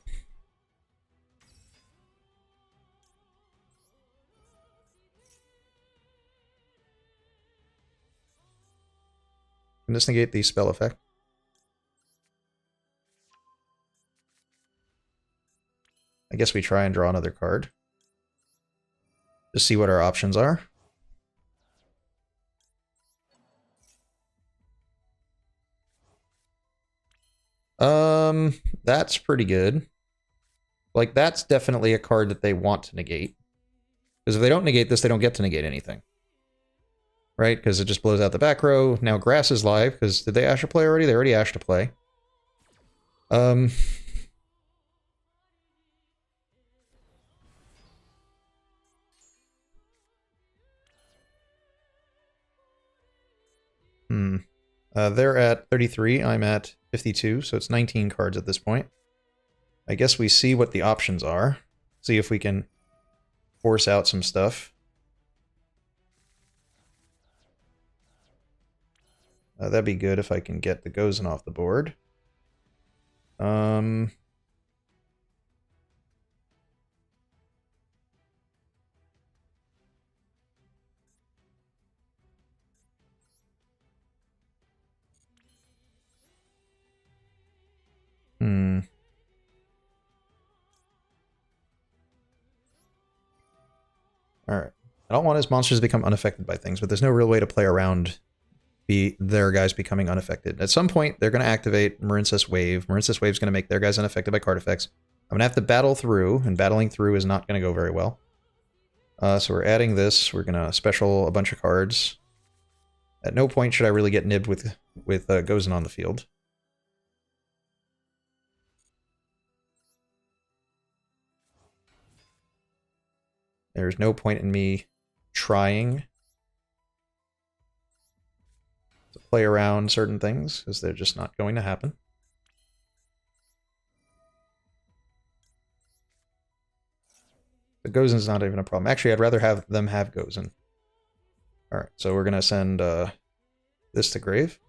Can this negate the spell effect? I guess we try and draw another card. Just see what our options are. That's pretty good. Like, that's definitely a card that they want to negate. Because if they don't negate this, they don't get to negate anything. Right? Because it just blows out the back row. Now Grass is live, because did they Asher play already? They already Ashed to play. They're at 33, I'm at 52, so it's 19 cards at this point. I guess we see what the options are. See if we can force out some stuff. That'd be good if I can get the Gozen off the board. Alright. I don't want his monsters to become unaffected by things, but there's no real way to play around their guys becoming unaffected. At some point, they're going to activate Marincess Wave. Marincess Wave is going to make their guys unaffected by card effects. I'm going to have to battle through, and battling through is not going to go very well. So we're adding this. We're going to special a bunch of cards. At no point should I really get nibbed with Gozen on the field. There's no point in me trying to play around certain things, because they're just not going to happen. The Gozen's not even a problem. Actually, I'd rather have them have Gozen. Alright, so we're going to send this to grave.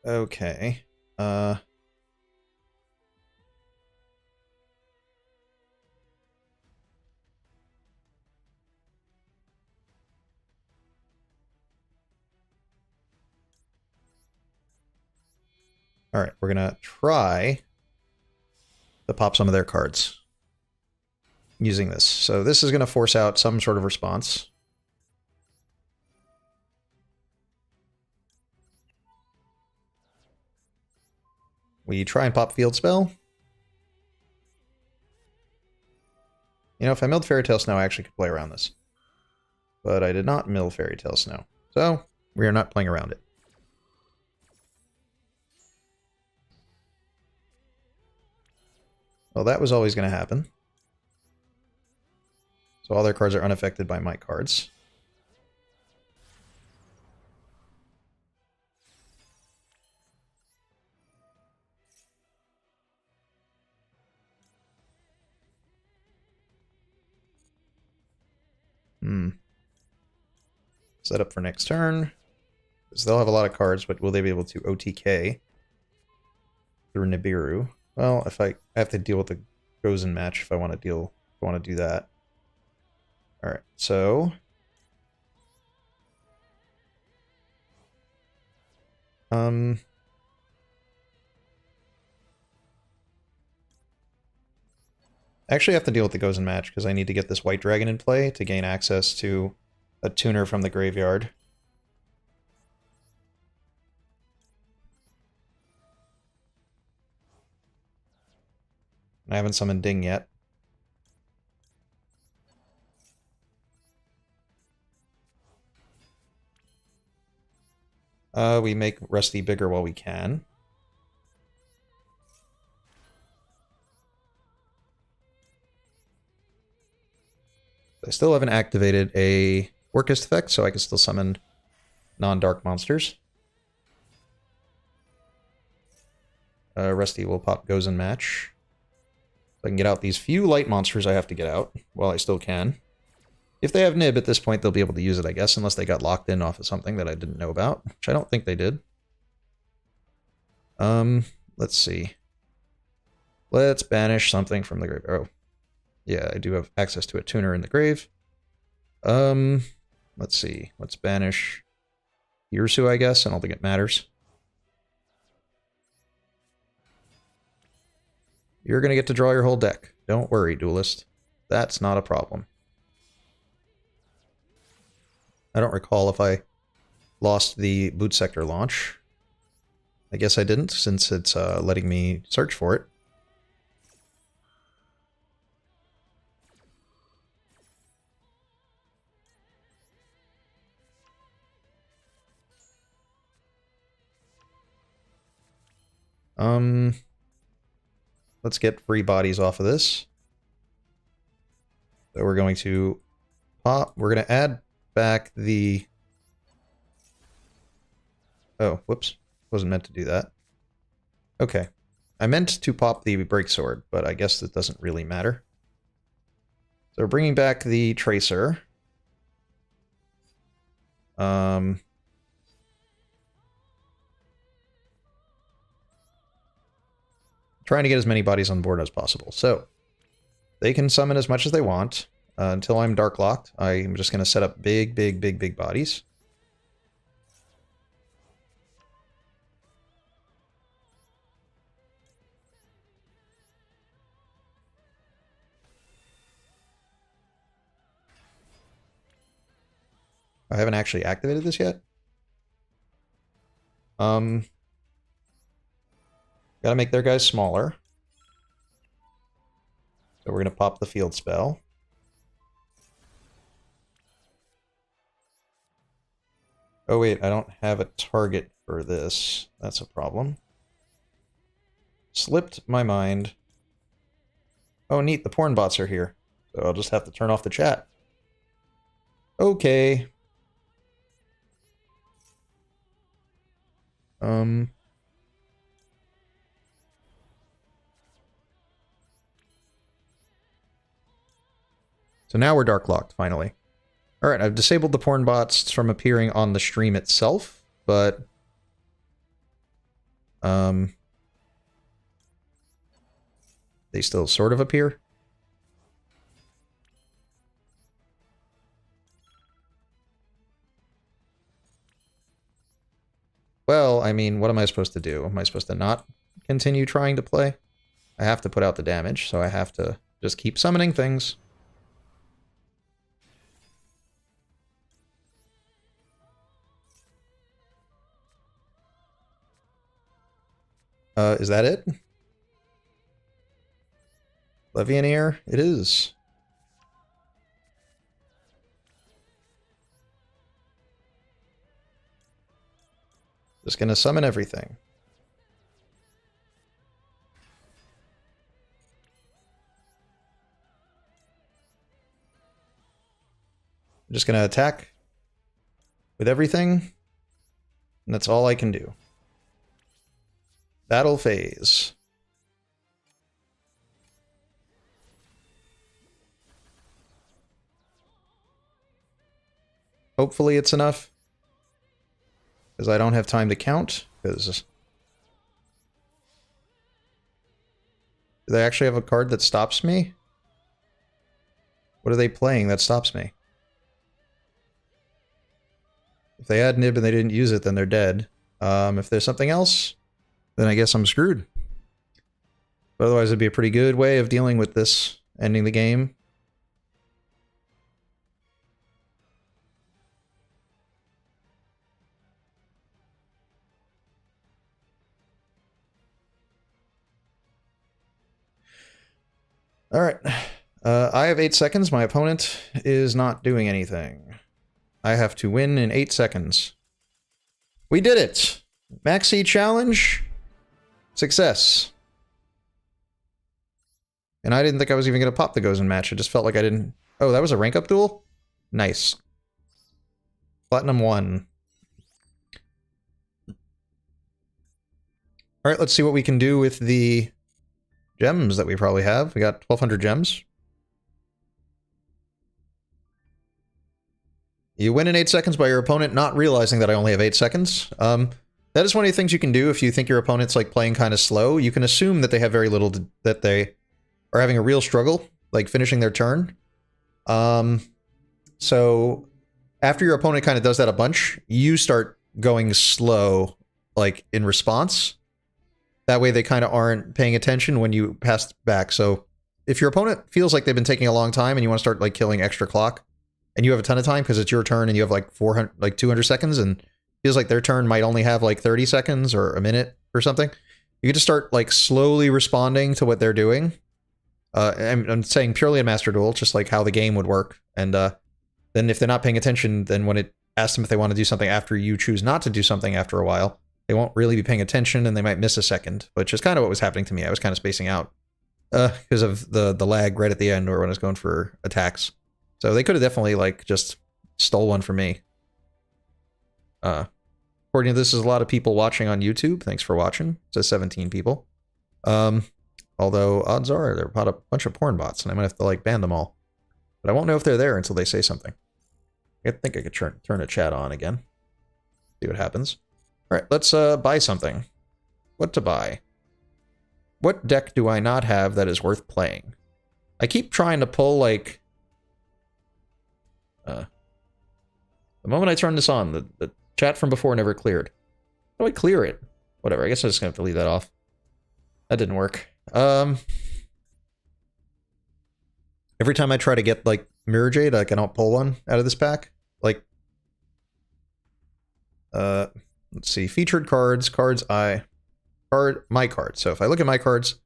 Okay. Alright, we're gonna try to pop some of their cards using this. So this is gonna force out some sort of response. We try and pop Field Spell. You know, if I milled Fairy Tale Snow, I actually could play around this. But I did not mill Fairy Tale Snow. So, we are not playing around it. Well, that was always going to happen. So all their cards are unaffected by my cards. Set up for next turn. Because they'll have a lot of cards, but will they be able to OTK through Nibiru? Well, if I have to deal with the Gozen match if I want to do that. Alright, so I actually have to deal with the Gozen match because I need to get this White Dragon in play to gain access to a tuner from the graveyard. I haven't summoned Ding yet. We make Rusty bigger while we can. I still haven't activated a Orcust effect, so I can still summon non-dark monsters. Rusty will pop Gozen match. So I can get out these few light monsters I have to get out while I still can. If they have Nib at this point, they'll be able to use it, I guess, unless they got locked in off of something that I didn't know about, which I don't think they did. Let's see. Let's banish something from the grave. Oh, yeah, I do have access to a tuner in the grave. Let's see. Let's banish Yursu, I guess. I don't think it matters. You're going to get to draw your whole deck. Don't worry, Duelist. That's not a problem. I don't recall if I lost the Boot Sector launch. I guess I didn't, since it's letting me search for it. let's get free bodies off of this. So we're going to pop, we're going to add back the... Oh, whoops. Wasn't meant to do that. Okay. I meant to pop the break sword, but I guess it doesn't really matter. So we're bringing back the tracer. Trying to get as many bodies on board as possible. So they can summon as much as they want until I'm dark locked. I'm just going to set up big bodies. I haven't actually activated this yet. Gotta make their guys smaller. So we're gonna pop the field spell. Oh wait, I don't have a target for this. That's a problem. Slipped my mind. Oh neat, the porn bots are here. So I'll just have to turn off the chat. Okay. So now we're dark locked, finally. Alright, I've disabled the porn bots from appearing on the stream itself, but... they still sort of appear. Well, I mean, what am I supposed to do? Am I supposed to not continue trying to play? I have to put out the damage, so I have to just keep summoning things. Is that it? Levianeer? It is. Just gonna summon everything. I'm just gonna attack with everything, and that's all I can do. Battle phase. Hopefully it's enough. Because I don't have time to count. Because do they actually have a card that stops me? What are they playing that stops me? If they had Nib and they didn't use it, then they're dead. If there's something else, then I guess I'm screwed. But otherwise, it'd be a pretty good way of dealing with this, ending the game. Alright. I have 8 seconds. My opponent is not doing anything. I have to win in 8 seconds. We did it! Maxi challenge. Success. And I didn't think I was even going to pop the Gozen match. It just felt like I didn't... Oh, that was a rank-up duel? Nice. Platinum 1. Alright, let's see what we can do with the gems that we probably have. We got 1,200 gems. You win in 8 seconds by your opponent not realizing that I only have 8 seconds. That is one of the things you can do if you think your opponent's like playing kind of slow. You can assume that they have very little that they are having a real struggle, like finishing their turn. So after your opponent kind of does that a bunch, you start going slow, like in response. That way they kind of aren't paying attention when you pass back. So if your opponent feels like they've been taking a long time and you want to start like killing extra clock, and you have a ton of time because it's your turn and you have like 200 seconds and feels like their turn might only have like 30 seconds or a minute or something, you can just start like slowly responding to what they're doing. I'm saying purely in Master Duel, just like how the game would work. And then if they're not paying attention, then when it asks them if they want to do something after you choose not to do something after a while, they won't really be paying attention and they might miss a second, which is kind of what was happening to me. I was kind of spacing out. because of the lag right at the end or when I was going for attacks. So they could have definitely like just stole one from me. According to this, is a lot of people watching on YouTube. Thanks for watching. It says 17 people. Although odds are there are a bunch of porn bots, and I might have to like ban them all. But I won't know if they're there until they say something. I think I could turn a chat on again. See what happens. All right, let's buy something. What to buy? What deck do I not have that is worth playing? I keep trying to pull like. The moment I turn this on, the chat from before never cleared. How do I clear it? Whatever. I guess I'm just gonna have to leave that off. That didn't work. Every time I try to get like Mirror Jade, I cannot pull one out of this pack. Like, let's see, featured cards, my cards. So if I look at my cards,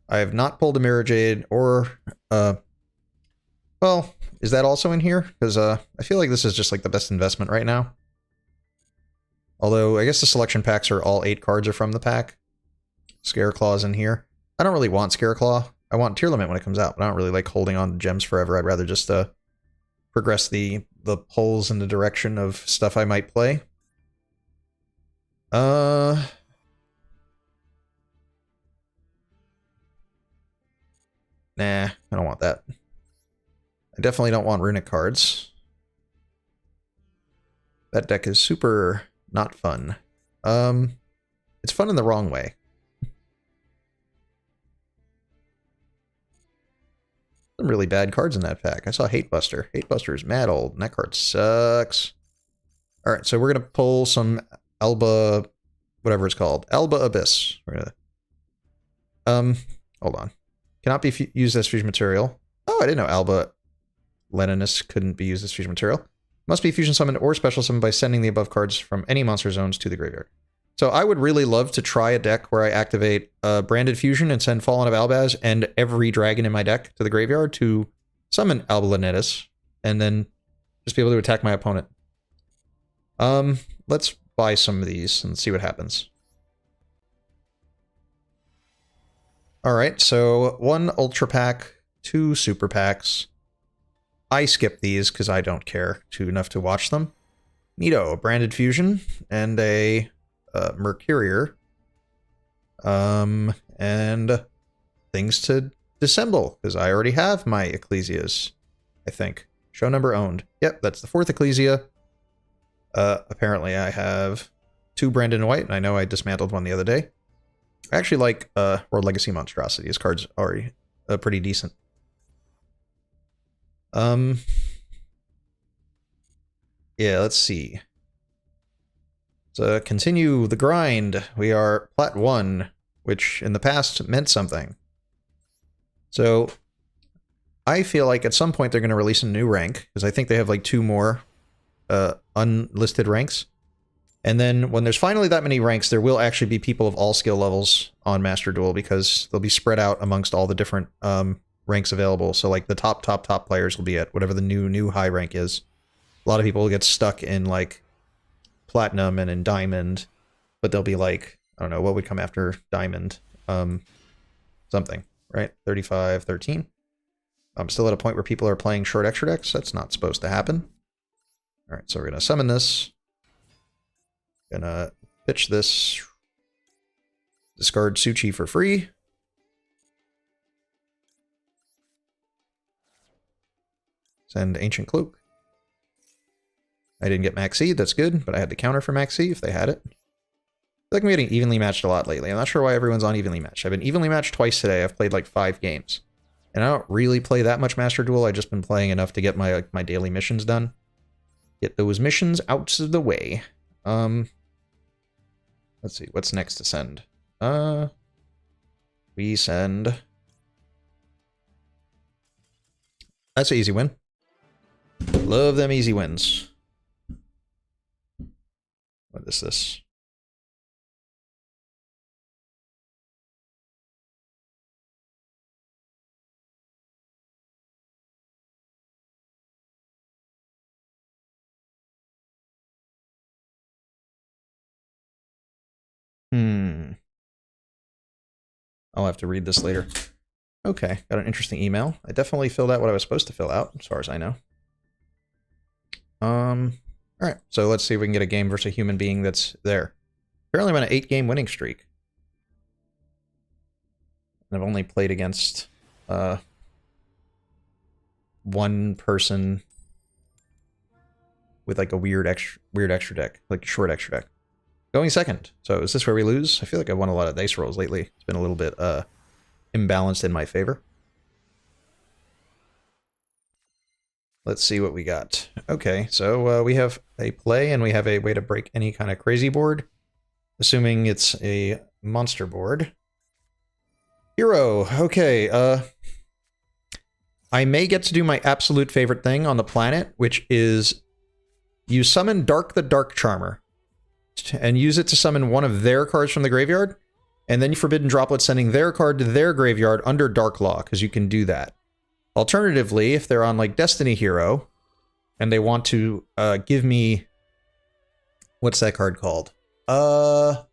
I have not pulled a Mirror Jade or, well, is that also in here? Because I feel like this is just like the best investment right now. Although I guess the selection packs are all 8 cards are from the pack. Scareclaw's in here. I don't really want Scareclaw. I want Tier Limit when it comes out, but I don't really like holding on to gems forever. I'd rather just progress the pulls in the direction of stuff I might play. Nah, I don't want that. I definitely don't want Runic cards. That deck is super not fun. It's fun in the wrong way. Some really bad cards in that pack. I saw Hatebuster. Hatebuster is mad old, and that card sucks. Alright, so we're going to pull some Alba, whatever it's called. Alba Abyss. We're gonna, hold on. Cannot be used as fusion material. Oh, I didn't know Alba Leninus couldn't be used as fusion material. Must be fusion summoned or special summoned by sending the above cards from any monster zones to the graveyard. So I would really love to try a deck where I activate Branded Fusion and send Fallen of Albaz and every dragon in my deck to the graveyard to summon Alba Leninus, and then just be able to attack my opponent. Let's buy some of these and see what happens. Alright, so 1 Ultra Pack, 2 Super Packs. I skip these because I don't care enough to watch them. Neato, a Branded Fusion, and a Mercurier. And things to dissemble, because I already have my Ecclesias, I think. Show number owned. Yep, that's the 4th Ecclesia. Apparently I have 2 Brandon White, and I know I dismantled one the other day. I actually like World Legacy Monstrosity. His card's already pretty decent. Yeah, let's see. So continue the grind. We are Plat 1, which in the past meant something. So I feel like at some point they're going to release a new rank, because I think they have like 2 more unlisted ranks. And then when there's finally that many ranks, there will actually be people of all skill levels on Master Duel, because they'll be spread out amongst all the different ranks available. So like the top players will be at whatever the new high rank is. A lot of people will get stuck in like Platinum and in Diamond, but they'll be like, I don't know, what would come after Diamond? Something, right? 35, 13. I'm still at a point where people are playing short extra decks. That's not supposed to happen. All right, so we're going to summon this. Gonna pitch this. Discard Suchi for free. Send Ancient Cloak. I didn't get Max Seed, that's good, but I had to counter for Max Seed if they had it. I feel like I'm getting evenly matched a lot lately. I'm not sure why everyone's on evenly matched. I've been evenly matched twice today. I've played like 5 games. And I don't really play that much Master Duel. I've just been playing enough to get my daily missions done. Get those missions out of the way. Let's see, what's next to send? We send... That's an easy win. Love them easy wins. What is this? I'll have to read this later. Okay, got an interesting email. I definitely filled out what I was supposed to fill out, as far as I know. Alright, so let's see if we can get a game versus a human being that's there. Apparently I'm on an 8-game winning streak. And I've only played against, one person with like a weird extra deck, like a short extra deck. Going second. So is this where we lose? I feel like I've won a lot of dice rolls lately. It's been a little bit, imbalanced in my favor. Let's see what we got. Okay, so we have a play and we have a way to break any kind of crazy board. Assuming it's a monster board. Hero, okay, I may get to do my absolute favorite thing on the planet, which is you summon Dark the Dark Charmer and use it to summon one of their cards from the graveyard, and then you Forbidden Droplet sending their card to their graveyard under Dark Law, because you can do that. Alternatively, if they're on like Destiny Hero, and they want to give me... What's that card called? What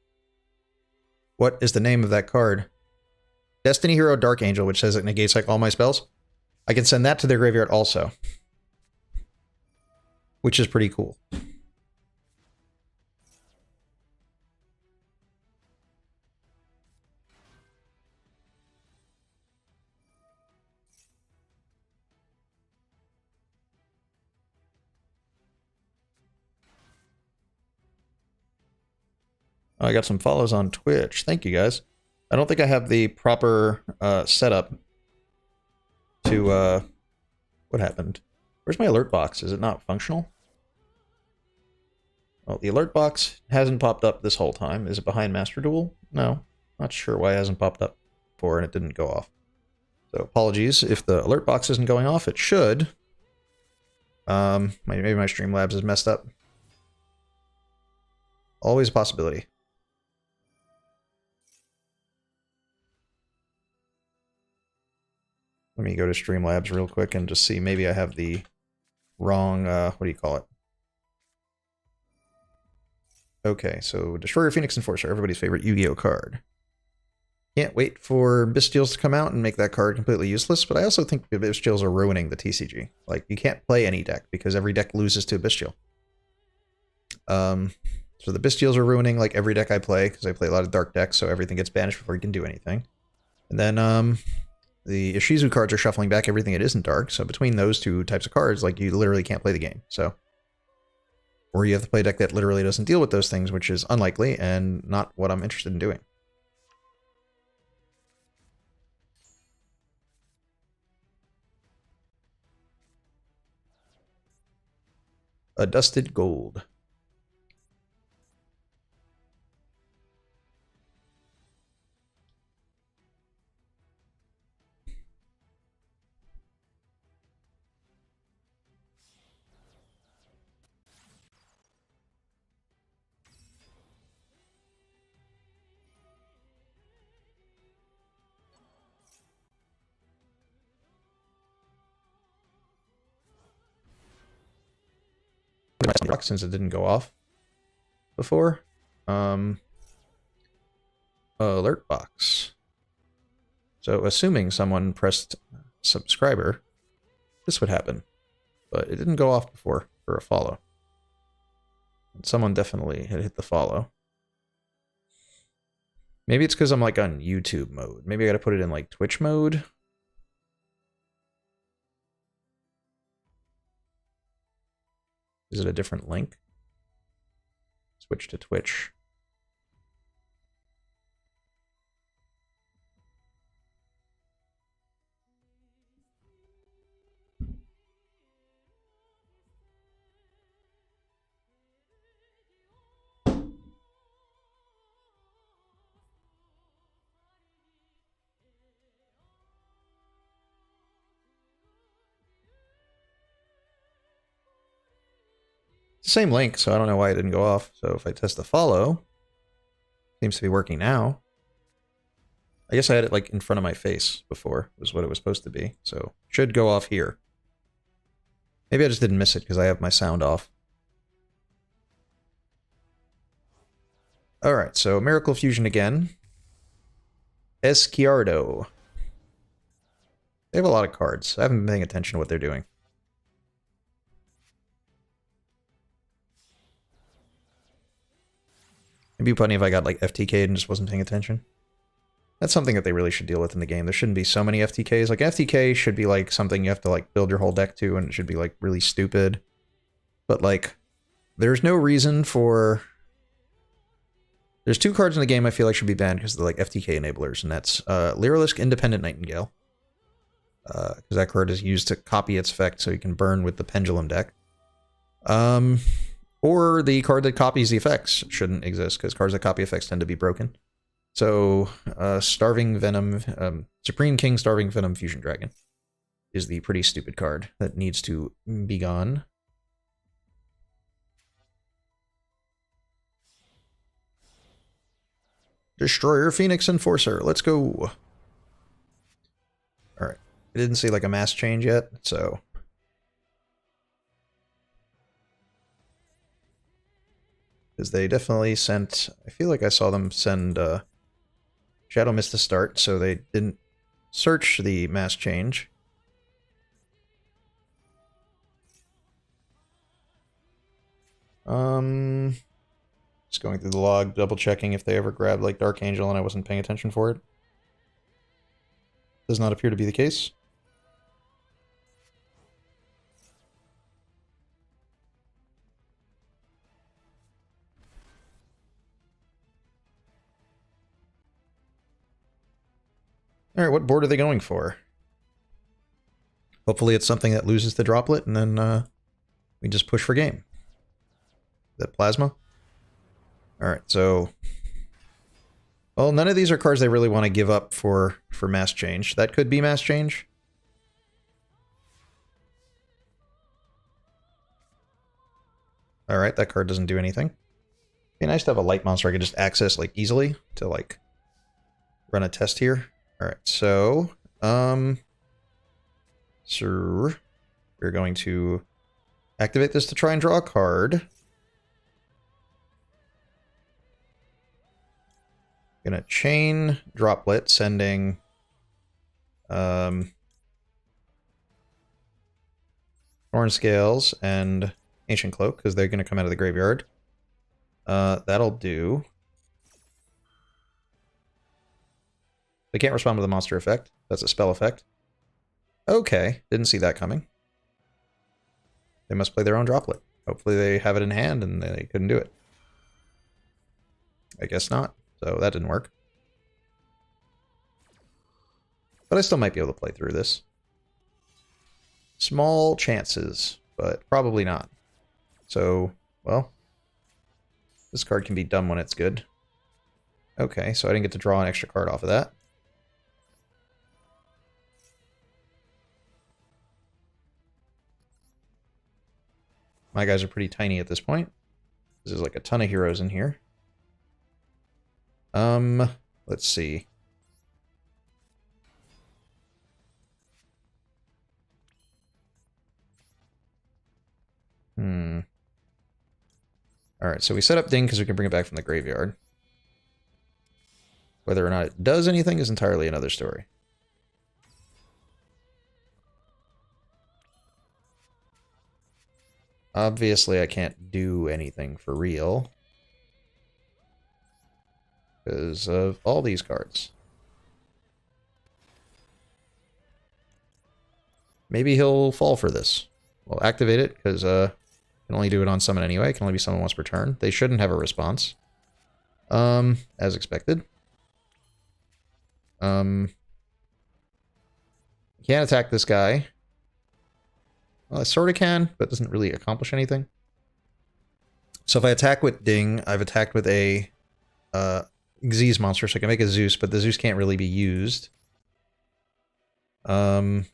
is the name of that card? Destiny Hero Dark Angel, which says it negates like all my spells. I can send that to their graveyard also. Which is pretty cool. Oh, I got some follows on Twitch. Thank you, guys. I don't think I have the proper setup to... what happened? Where's my alert box? Is it not functional? Well, the alert box hasn't popped up this whole time. Is it behind Master Duel? No. Not sure why it hasn't popped up before and it didn't go off. So apologies if the alert box isn't going off. It should. Maybe my Streamlabs is messed up. Always a possibility. Let me go to Streamlabs real quick and just see. Maybe I have the wrong, what do you call it? Okay, so Destroyer Phoenix Enforcer, everybody's favorite Yu-Gi-Oh card. Can't wait for Bystials to come out and make that card completely useless, but I also think the Bystials are ruining the TCG. Like, you can't play any deck, because every deck loses to a Bystial. So the Bystials are ruining, like, every deck I play, because I play a lot of dark decks, so everything gets banished before you can do anything. And then, the Ishizu cards are shuffling back everything that isn't dark, so between those two types of cards, like, you literally can't play the game, so... Or you have to play a deck that literally doesn't deal with those things, which is unlikely, and not what I'm interested in doing. A Dusted Gold. Since it didn't go off before. Alert box. So assuming someone pressed subscriber, this would happen. But it didn't go off before for a follow. And someone definitely had hit the follow. Maybe it's because I'm like on YouTube mode. Maybe I gotta put it in like Twitch mode. Is it a different link? Switch to Twitch. Same link, so I don't know why it didn't go off. So if I test the follow, seems to be working now. I guess I had it like in front of my face before, was what it was supposed to be. So should go off here. Maybe I just didn't miss it because I have my sound off. Alright, so Miracle Fusion again. Esquiardo. They have a lot of cards. I haven't been paying attention to what they're doing. It'd be funny if I got like FTK'd and just wasn't paying attention. That's something that they really should deal with in the game. There shouldn't be so many FTKs. Like FTK should be like something you have to like build your whole deck to, and it should be like really stupid. But like, there's no reason for... There's 2 cards in the game I feel like should be banned because they're like FTK enablers, and that's Lyrilisk Independent Nightingale. Because that card is used to copy its effect so you can burn with the Pendulum deck. Or the card that copies the effects shouldn't exist, because cards that copy effects tend to be broken. So, Starving Venom, Supreme King Starving Venom Fusion Dragon is the pretty stupid card that needs to be gone. Destroyer Phoenix Enforcer, let's go. Alright, I didn't see like a mass change yet, so... Because they definitely sent... I feel like I saw them send Shadow Mist to start, so they didn't search the mass change. Just going through the log, double checking if they ever grabbed like Dark Angel and I wasn't paying attention for it. Does not appear to be the case. Alright, what board are they going for? Hopefully it's something that loses the droplet, and then we just push for game. Is that Plasma? Alright, so... Well, none of these are cards they really want to give up for mass change. That could be mass change. Alright, that card doesn't do anything. It'd be nice to have a light monster I could just access, like, easily to, like, run a test here. Alright, so, sir, we're going to activate this to try and draw a card. Gonna chain Droplet, sending, Thorn Scales and Ancient Cloak, because they're gonna come out of the graveyard. That'll do. They can't respond to the monster effect. That's a spell effect. Okay, didn't see that coming. They must play their own Droplet. Hopefully they have it in hand and they couldn't do it. I guess not. So that didn't work. But I still might be able to play through this. Small chances, but probably not. So, well, this card can be dumb when it's good. Okay, so I didn't get to draw an extra card off of that. My guys are pretty tiny at this point. There's like a ton of heroes in here. Let's see. Alright, so we set up Ding because we can bring it back from the graveyard. Whether or not it does anything is entirely another story. Obviously, I can't do anything for real. Because of all these cards. Maybe he'll fall for this. We'll activate it, because can only do it on summon anyway. It can only be summoned once per turn. They shouldn't have a response. As expected. Can't attack this guy. Well, I sort of can, but it doesn't really accomplish anything. So if I attack with Ding, I've attacked with a Xyz monster, so I can make a Zeus, but the Zeus can't really be used. Yeah,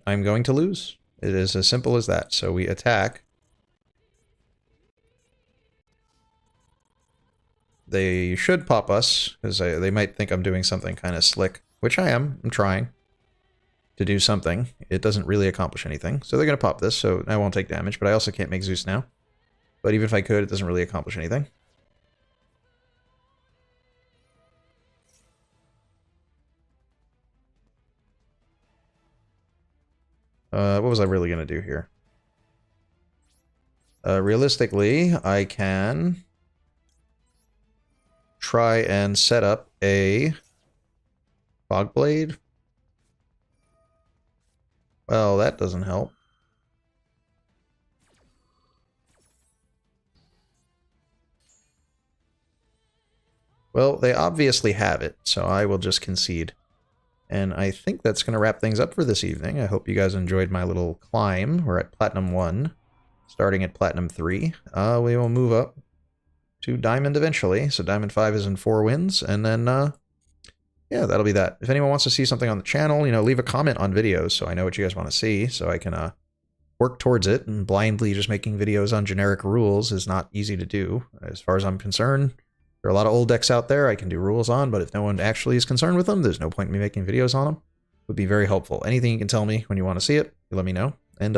I'm going to lose. It is as simple as that. So we attack. They should pop us, because they might think I'm doing something kind of slick, which I am. I'm trying to do something. It doesn't really accomplish anything. So they're going to pop this, so I won't take damage, but I also can't make Zeus now. But even if I could, it doesn't really accomplish anything. What was I really going to do here? Realistically, I can try and set up a Fogblade. Well, that doesn't help. Well, they obviously have it, so I will just concede. And I think that's going to wrap things up for this evening. I hope you guys enjoyed my little climb. We're at Platinum 1, starting at Platinum 3. We will move up to Diamond eventually. So Diamond 5 is in 4 wins, and then, yeah, that'll be that. If anyone wants to see something on the channel, you know, leave a comment on videos so I know what you guys want to see, so I can work towards it. And blindly just making videos on generic rules is not easy to do, as far as I'm concerned. There are a lot of old decks out there I can do rules on, but if no one actually is concerned with them, there's no point in me making videos on them. It would be very helpful. Anything you can tell me when you want to see it, you let me know.